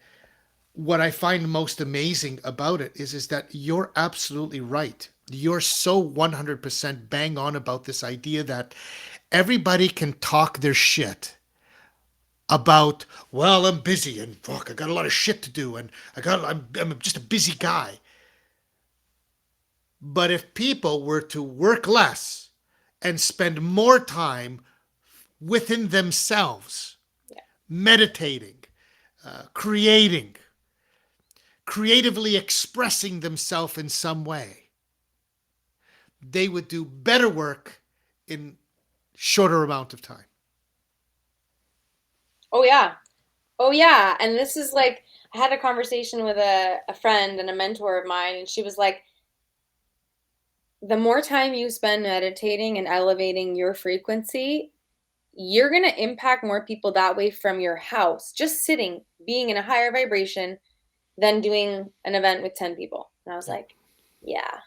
[SPEAKER 1] what I find most amazing about it is that you're absolutely right. You're so 100% bang on about this idea that everybody can talk their shit about, well, I'm busy and fuck, I got a lot of shit to do and I'm just a busy guy. But if people were to work less and spend more time within themselves, meditating, creating, creatively expressing themselves in some way, they would do better work in shorter amount of time.
[SPEAKER 2] Oh yeah. And this is like, I had a conversation with a friend and a mentor of mine, and she was like, the more time you spend meditating and elevating your frequency, you're going to impact more people that way from your house, just sitting, being in a higher vibration than doing an event with 10 people. And I was like, yeah,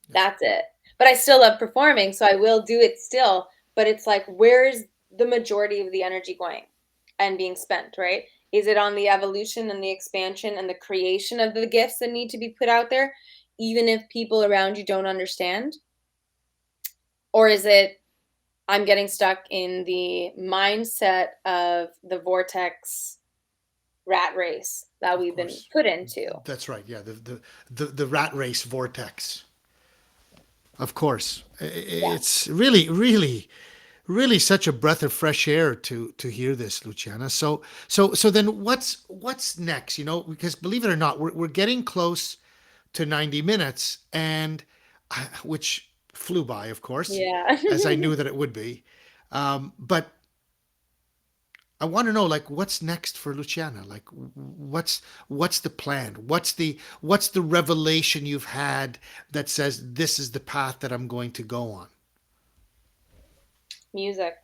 [SPEAKER 2] that's it. But I still love performing, so I will do it still. But it's like, where's the majority of the energy going and being spent, right? Is it on the evolution and the expansion and the creation of the gifts that need to be put out there, even if people around you don't understand? Or is it I'm getting stuck in the mindset of the vortex rat race that
[SPEAKER 1] Of
[SPEAKER 2] we've been
[SPEAKER 1] course.
[SPEAKER 2] put into.
[SPEAKER 1] That's right. Yeah, the rat race vortex. Of course.
[SPEAKER 2] Yeah.
[SPEAKER 1] It's really such a breath of fresh air to hear this, Luciana. So then what's next? You know, because believe it or not, we're getting close to 90 minutes, and which flew by, of course,
[SPEAKER 2] Yeah.
[SPEAKER 1] as I knew that it would be. But I want to know, like, what's next for Luciana? Like, what's the plan? What's the revelation you've had that says this is the path that I'm going to go on?
[SPEAKER 2] Music.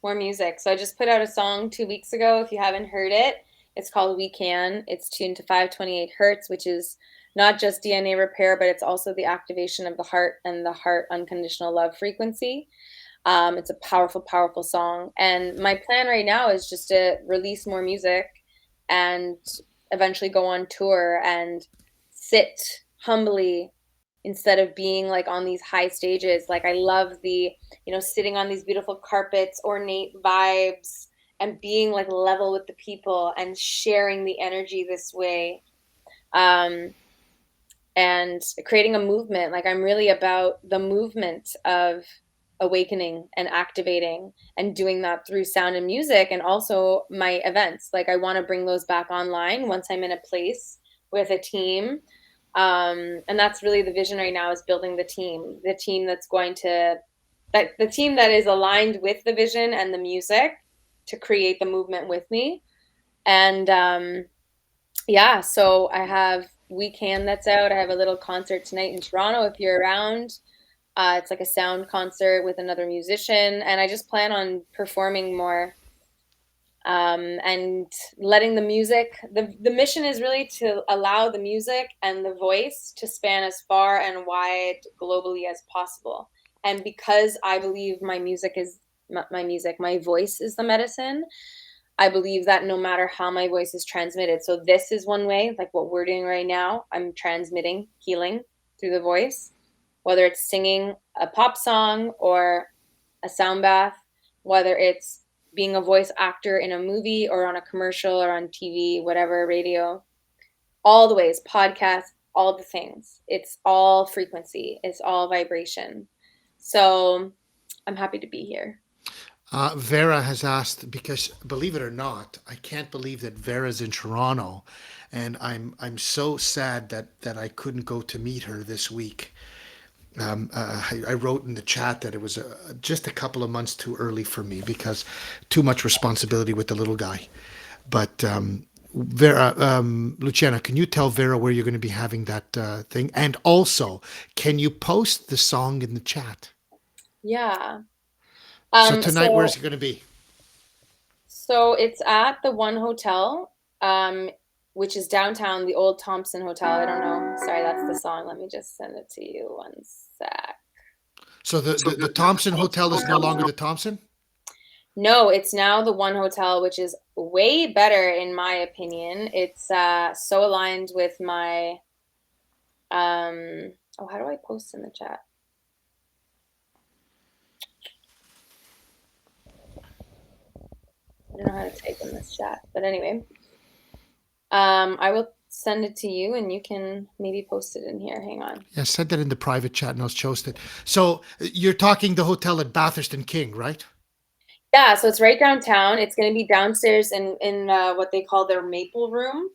[SPEAKER 2] More music. So I just put out a song 2 weeks ago. If you haven't heard it, it's called We Can. It's tuned to 528 hertz, which is not just DNA repair, but it's also the activation of the heart and the heart unconditional love frequency. It's a powerful, powerful song. And my plan right now is just to release more music and eventually go on tour and sit humbly instead of being like on these high stages. Like I love the, sitting on these beautiful carpets, ornate vibes, and being like level with the people and sharing the energy this way. Um, and creating a movement. Like I'm really about the movement of awakening and activating and doing that through sound and music and also my events. Like I want to bring those back online once I'm in a place with a team. And that's really the vision right now is building the team that's going to that the team that is aligned with the vision and the music to create the movement with me. And yeah, so I have We Can that's out. I have a little concert tonight in Toronto if you're around. It's like a sound concert with another musician, and I just plan on performing more and letting the music. The mission is really to allow the music and the voice to span as far and wide globally as possible. And because I believe my voice is the medicine. I believe that no matter how my voice is transmitted. So this is one way, like what we're doing right now. I'm transmitting healing through the voice, whether it's singing a pop song or a sound bath, whether it's being a voice actor in a movie or on a commercial or on TV, whatever, radio, all the ways, podcast, all the things. It's all frequency. It's all vibration. So I'm happy to be here.
[SPEAKER 1] Vera has asked because, believe it or not, I can't believe that Vera's in Toronto, and I'm so sad that I couldn't go to meet her this week. I wrote in the chat that it was just a couple of months too early for me because too much responsibility with the little guy. But Vera, Luciana, can you tell Vera where you're going to be having that thing? And also, can you post the song in the chat?
[SPEAKER 2] Yeah.
[SPEAKER 1] So tonight,
[SPEAKER 2] So
[SPEAKER 1] where's it going to be?
[SPEAKER 2] So it's at the One Hotel, which is downtown, the old Thompson Hotel. I don't know. Sorry, that's the song. Let me just send it to you one sec.
[SPEAKER 1] So the Thompson Hotel is no longer the Thompson?
[SPEAKER 2] No, it's now the One Hotel, which is way better in my opinion. It's so aligned with my oh, how do I post in the chat? I don't know how to type in this chat, but anyway, I will send it to you, and you can maybe post it in here. Hang on.
[SPEAKER 1] Yeah, send that in the private chat and I'll post it. So you're talking the hotel at Bathurst and King, right?
[SPEAKER 2] Yeah, so it's right downtown. It's going to be downstairs in what they call their maple room.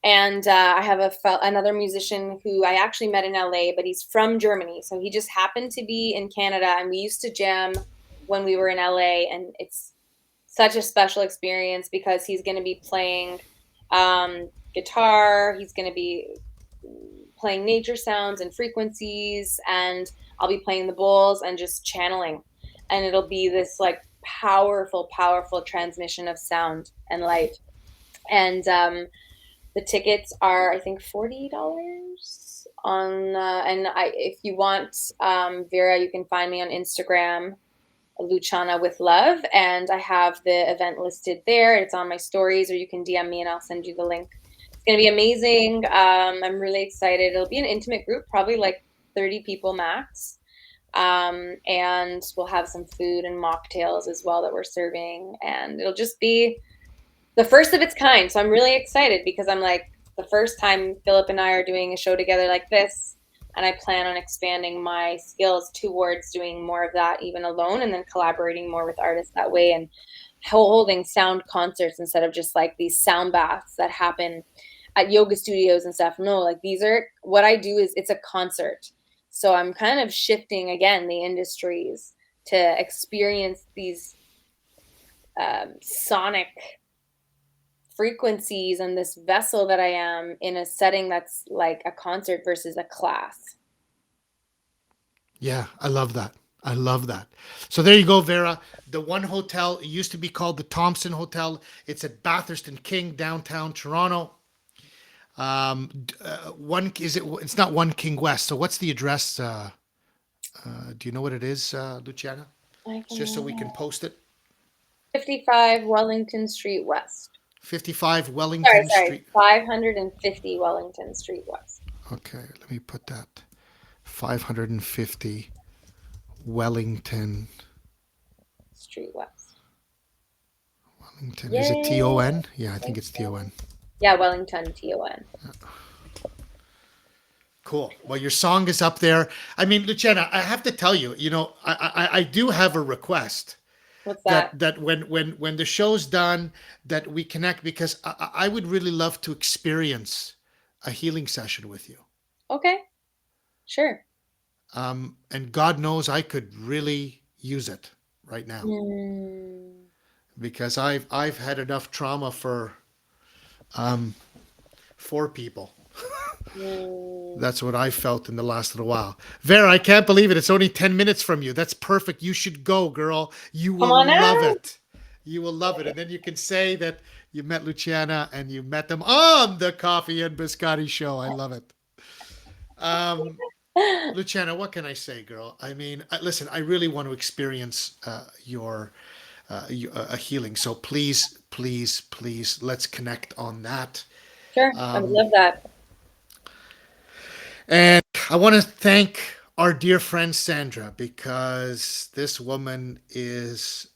[SPEAKER 2] And I have another musician who I actually met in LA, but he's from Germany. So he just happened to be in Canada, and we used to jam when we were in LA. And it's such a special experience because he's going to be playing guitar. He's going to be playing nature sounds and frequencies, and I'll be playing the bowls and just channeling. And it'll be this like powerful, powerful transmission of sound and light. And the tickets are, I think, $40 on. And if you want, Vera, you can find me on Instagram, Luciana with Love, and I have the event listed there. It's on my stories, or you can DM me and I'll send you the link. It's going to be amazing. I'm really excited. It'll be an intimate group, probably like 30 people max. And we'll have some food and mocktails as well that we're serving, and it'll just be the first of its kind. So I'm really excited because I'm like, the first time Philip and I are doing a show together like this, and I plan on expanding my skills towards doing more of that even alone, and then collaborating more with artists that way, and holding sound concerts instead of just like these sound baths that happen at yoga studios and stuff. No, like these are what I do is it's a concert. So I'm kind of shifting again the industries to experience these sonic frequencies and this vessel that I am in a setting that's like a concert versus a class.
[SPEAKER 1] Yeah, I love that. I love that. So there you go, Vera. The one hotel, it used to be called the Thompson Hotel. It's at Bathurst and King, downtown Toronto. One is it? It's not One King West. So what's the address? Do you know what it is, Luciana?
[SPEAKER 2] I
[SPEAKER 1] Just so we
[SPEAKER 2] can
[SPEAKER 1] can post it.
[SPEAKER 2] 55 Wellington Street West.
[SPEAKER 1] 55
[SPEAKER 2] Sorry,
[SPEAKER 1] Wellington
[SPEAKER 2] sorry.
[SPEAKER 1] Street.
[SPEAKER 2] 550 Wellington Street West.
[SPEAKER 1] Okay, let me put that. 550 Wellington.
[SPEAKER 2] Street West.
[SPEAKER 1] Wellington. Is it
[SPEAKER 2] Yay!
[SPEAKER 1] TON? Yeah, I think it's TON.
[SPEAKER 2] Yeah, Wellington, TON.
[SPEAKER 1] Cool. Well, your song is up there. I mean, Luciana, I have to tell you, I do have a request
[SPEAKER 2] What's that?
[SPEAKER 1] that when the show's done, that we connect because I would really love to experience a healing session with you.
[SPEAKER 2] Okay, sure.
[SPEAKER 1] And God knows I could really use it right now
[SPEAKER 2] Mm,
[SPEAKER 1] because I've had enough trauma for um, 4 people.
[SPEAKER 2] mm.
[SPEAKER 1] That's what I felt in the last little while. Vera, I can't believe it. It's only 10 minutes from you. That's perfect. You should go, girl. You
[SPEAKER 2] Come
[SPEAKER 1] will
[SPEAKER 2] on
[SPEAKER 1] love
[SPEAKER 2] out.
[SPEAKER 1] it. You will love it. And then you can say that you met Luciana and you met them on the Coffee and Biscotti show. I love it. Um, Luciana, what can I say, girl? I mean, listen, I really want to experience a healing. So please, please, please, let's connect on that.
[SPEAKER 2] Sure, I would
[SPEAKER 1] Um,
[SPEAKER 2] love that.
[SPEAKER 1] And I want to thank our dear friend Sandra because this woman is,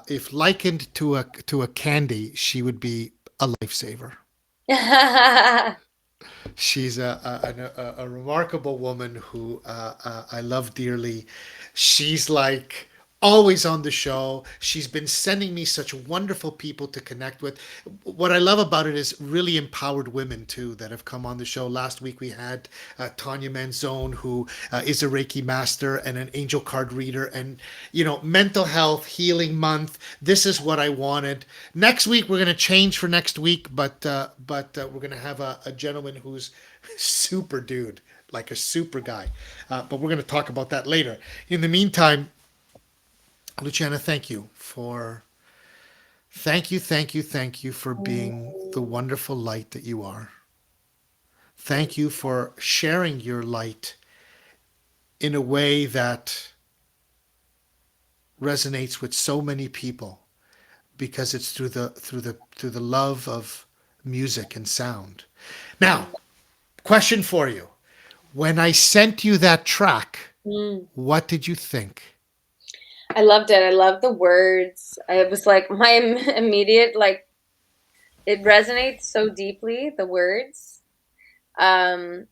[SPEAKER 1] if likened to a candy, she would be a lifesaver. She's a remarkable woman who I love dearly. She's like always on the show. She's been sending me such wonderful people to connect with. What I love about it is really empowered women too that have come on the show. Last week we had Tanya Manzone, who is a Reiki master and an angel card reader, and mental health healing month. This is what I wanted. Next week we're going to change for next week, but we're going to have a gentleman who's super dude, like a super guy. But we're going to talk about that later. In the meantime, Luciana, thank you for being the wonderful light that you are. Thank you for sharing your light in a way that resonates with so many people because it's through the love of music and sound. Now, question for you. When I sent you that track,
[SPEAKER 2] Mm.
[SPEAKER 1] what did you think?
[SPEAKER 2] I loved it. I loved the words. It was like my immediate, like, it resonates so deeply, the words. Um,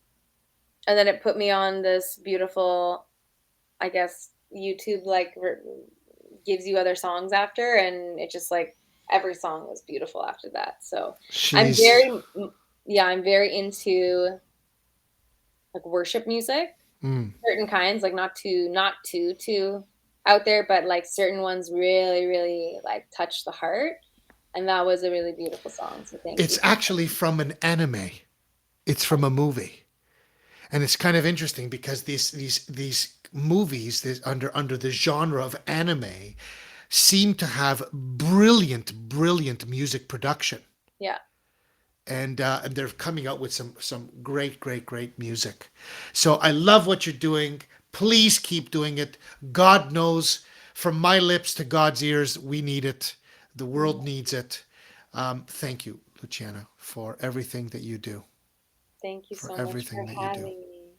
[SPEAKER 2] and then it put me on this beautiful, I guess, YouTube, like, gives you other songs after, and it just, like, every song was beautiful after that. So I'm
[SPEAKER 1] She's
[SPEAKER 2] very, yeah, I'm very into, like, worship music,
[SPEAKER 1] mm,
[SPEAKER 2] certain kinds, like, not too out there, but, like, certain ones really, really, like, touch the heart. And that was a really beautiful song. So thank
[SPEAKER 1] it's
[SPEAKER 2] you.
[SPEAKER 1] actually from an anime. It's from a movie. And it's kind of interesting because these movies under the genre of anime seem to have brilliant music production.
[SPEAKER 2] Yeah.
[SPEAKER 1] And they're coming out with some great music. So I love what you're doing. Please keep doing it. God knows, from my lips to God's ears, we need it. The
[SPEAKER 2] Mm.
[SPEAKER 1] world needs it. Thank you, Luciana, for everything that you do.
[SPEAKER 2] Thank you
[SPEAKER 1] For
[SPEAKER 2] so much for
[SPEAKER 1] everything that you do.
[SPEAKER 2] having me.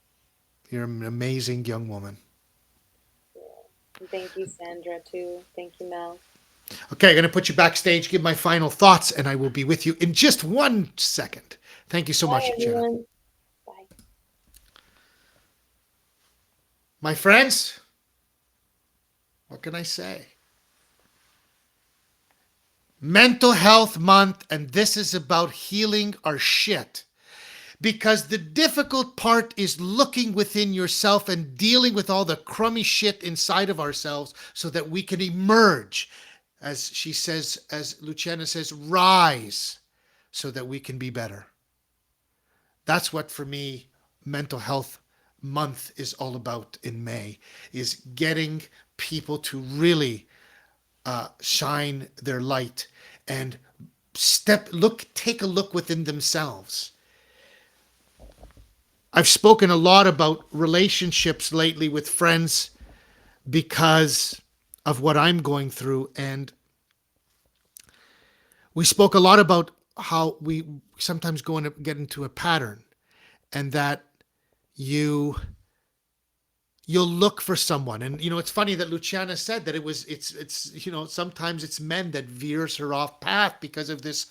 [SPEAKER 1] You're an amazing young woman.
[SPEAKER 2] And thank you, Sandra, too. Thank you, Mel.
[SPEAKER 1] Okay, I'm going to put you backstage, give my final thoughts, and I will be with you in just 1 second. Thank you so
[SPEAKER 2] Bye,
[SPEAKER 1] much, Luciana.
[SPEAKER 2] everyone. Bye.
[SPEAKER 1] My friends, what can I say? Mental Health Month, and this is about healing our shit. Because the difficult part is looking within yourself and dealing with all the crummy shit inside of ourselves so that we can emerge, as she says, as Luciana says, rise so that we can be better. That's what, for me, Mental Health Month is all about in May, is getting people to really shine their light and take a look within themselves. I've spoken a lot about relationships lately with friends because of what I'm going through. And we spoke a lot about how we sometimes get into a pattern, and that you you'll look for someone. And it's funny that Luciana said that it's sometimes it's men that veers her off path because of this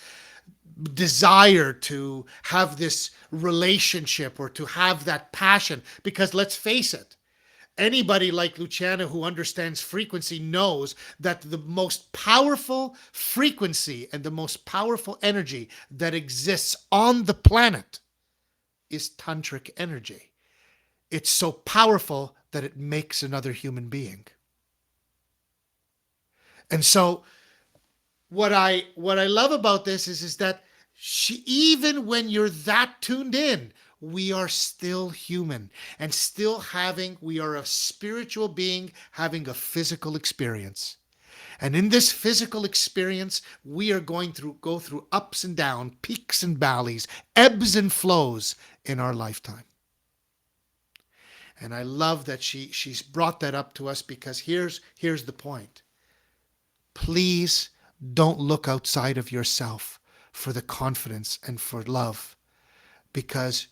[SPEAKER 1] desire to have this relationship or to have that passion. Because let's face it, anybody like Luciana who understands frequency knows that the most powerful frequency and the most powerful energy that exists on the planet is tantric energy. It's so powerful that it makes another human being. And so what I love about this is that even when you're that tuned in, we are still human and we are a spiritual being having a physical experience. And in this physical experience, we are going to go through ups and downs, peaks and valleys, ebbs and flows in our lifetime. And I love that she's brought that up to us, because here's the point. Please don't look outside of yourself for the confidence and for love, because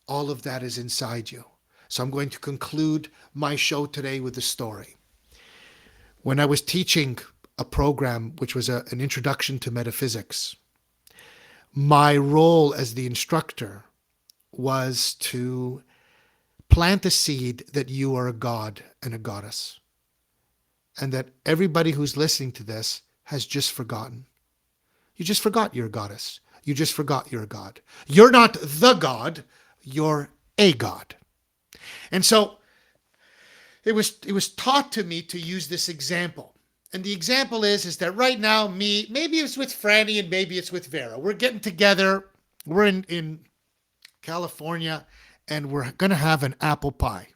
[SPEAKER 1] all of that is inside you. So I'm going to conclude my show today with a story. When I was teaching a program which was an introduction to metaphysics, my role as the instructor was to plant a seed that you are a god and a goddess, and that everybody who's listening to this has just forgotten. You just forgot you're a goddess. You just forgot you're a god. You're not the god, you're a god. And so it was taught to me to use this example. And the example is that right now, maybe it's with Franny and maybe it's with Vera. We're getting together. We're in California, and we're going to have an apple pie.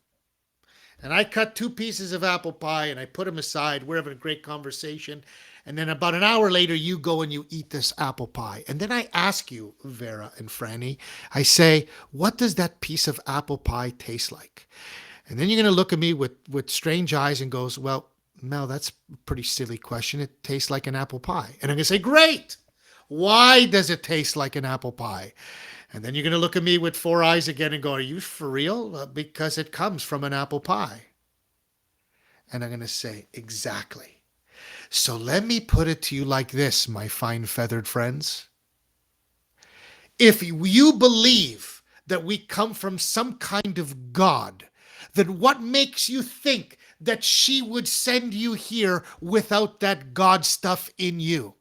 [SPEAKER 1] And I cut 2 pieces of apple pie and I put them aside. We're having a great conversation. And then about an hour later, you go and you eat this apple pie. And then I ask you, Vera and Franny, I say, what does that piece of apple pie taste like? And then you're going to look at me with strange eyes and goes, well, Mel, that's a pretty silly question. It tastes like an apple pie. And I'm going to say, great. Why does it taste like an apple pie? And then you're going to look at me with 4 eyes again and go, are you for real? Because it comes from an apple pie. And I'm going to say, exactly. So let me put it to you like this, my fine feathered friends. If you believe that we come from some kind of God, then what makes you think that she would send you here without that God stuff in you?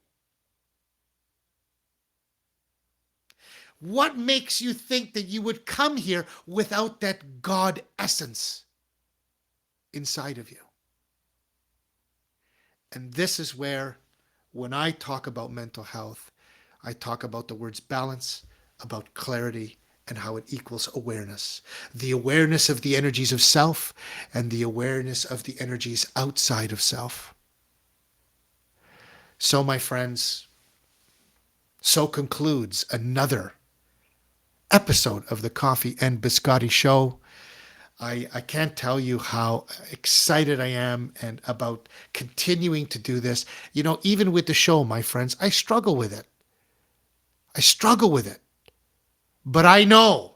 [SPEAKER 1] What makes you think that you would come here without that God essence inside of you? And this is where, when I talk about mental health, I talk about the words balance, about clarity, and how it equals awareness. The awareness of the energies of self and the awareness of the energies outside of self. So, my friends, so concludes another episode of the Coffee and Biscotti Show. I can't tell you how excited I am and about continuing to do this. Even with the show, my friends, I struggle with it. But I know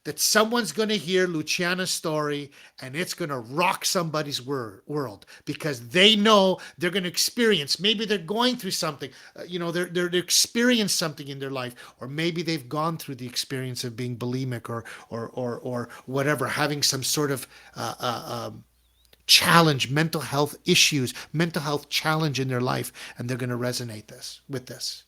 [SPEAKER 1] that someone's going to hear Luciana's story and it's going to rock somebody's world because they know they're going to experience, maybe they're going through something, they're experience something in their life, or maybe they've gone through the experience of being bulimic or whatever, having some sort of challenge, mental health issues, mental health challenge in their life, and they're going to resonate with this.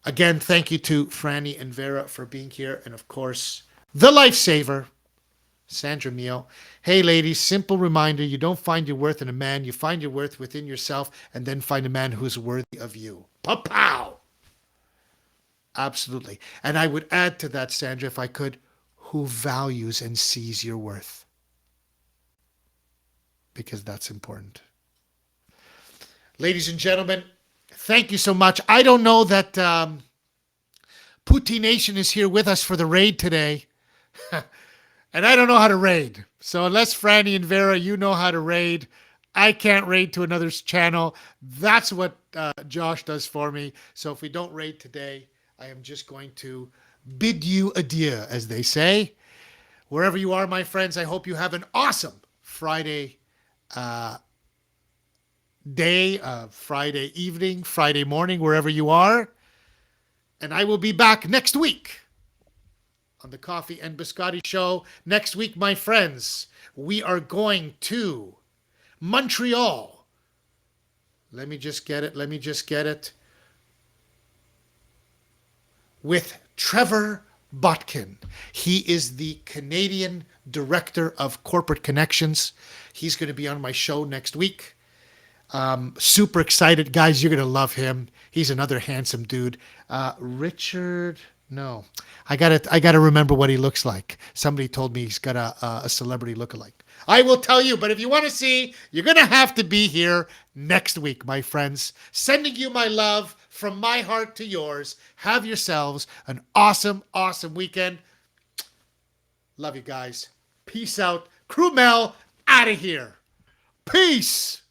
[SPEAKER 1] Again, thank you to Franny and Vera for being here. And of course, the lifesaver, Sandra Mio. Hey, ladies, simple reminder, you don't find your worth in a man. You find your worth within yourself and then find a man who's worthy of you. Pow! Absolutely. And I would add to that, Sandra, if I could, who values and sees your worth. Because that's important. Ladies and gentlemen, thank you so much. I don't know that Putti Nation is here with us for the raid today. And I don't know how to raid. So unless Franny and Vera, you know how to raid, I can't raid to another's channel. That's what Josh does for me. So if we don't raid today, I am just going to bid you adieu, as they say. Wherever you are, my friends, I hope you have an awesome Friday day, Friday evening, Friday morning, wherever you are. And I will be back next week on the Coffee and Biscotti Show. Next week, my friends, we are going to Montreal. Let me just get it. With Trevor Botkin. He is the Canadian Director of Corporate Connections. He's going to be on my show next week. Super excited. Guys, you're going to love him. He's another handsome dude. Richard, no. I gotta remember what he looks like. Somebody told me he's got a celebrity lookalike. I will tell you, but if you want to see, you're going to have to be here next week, my friends. Sending you my love from my heart to yours. Have yourselves an awesome, awesome weekend. Love you guys. Peace out. Crew Mel out of here. Peace.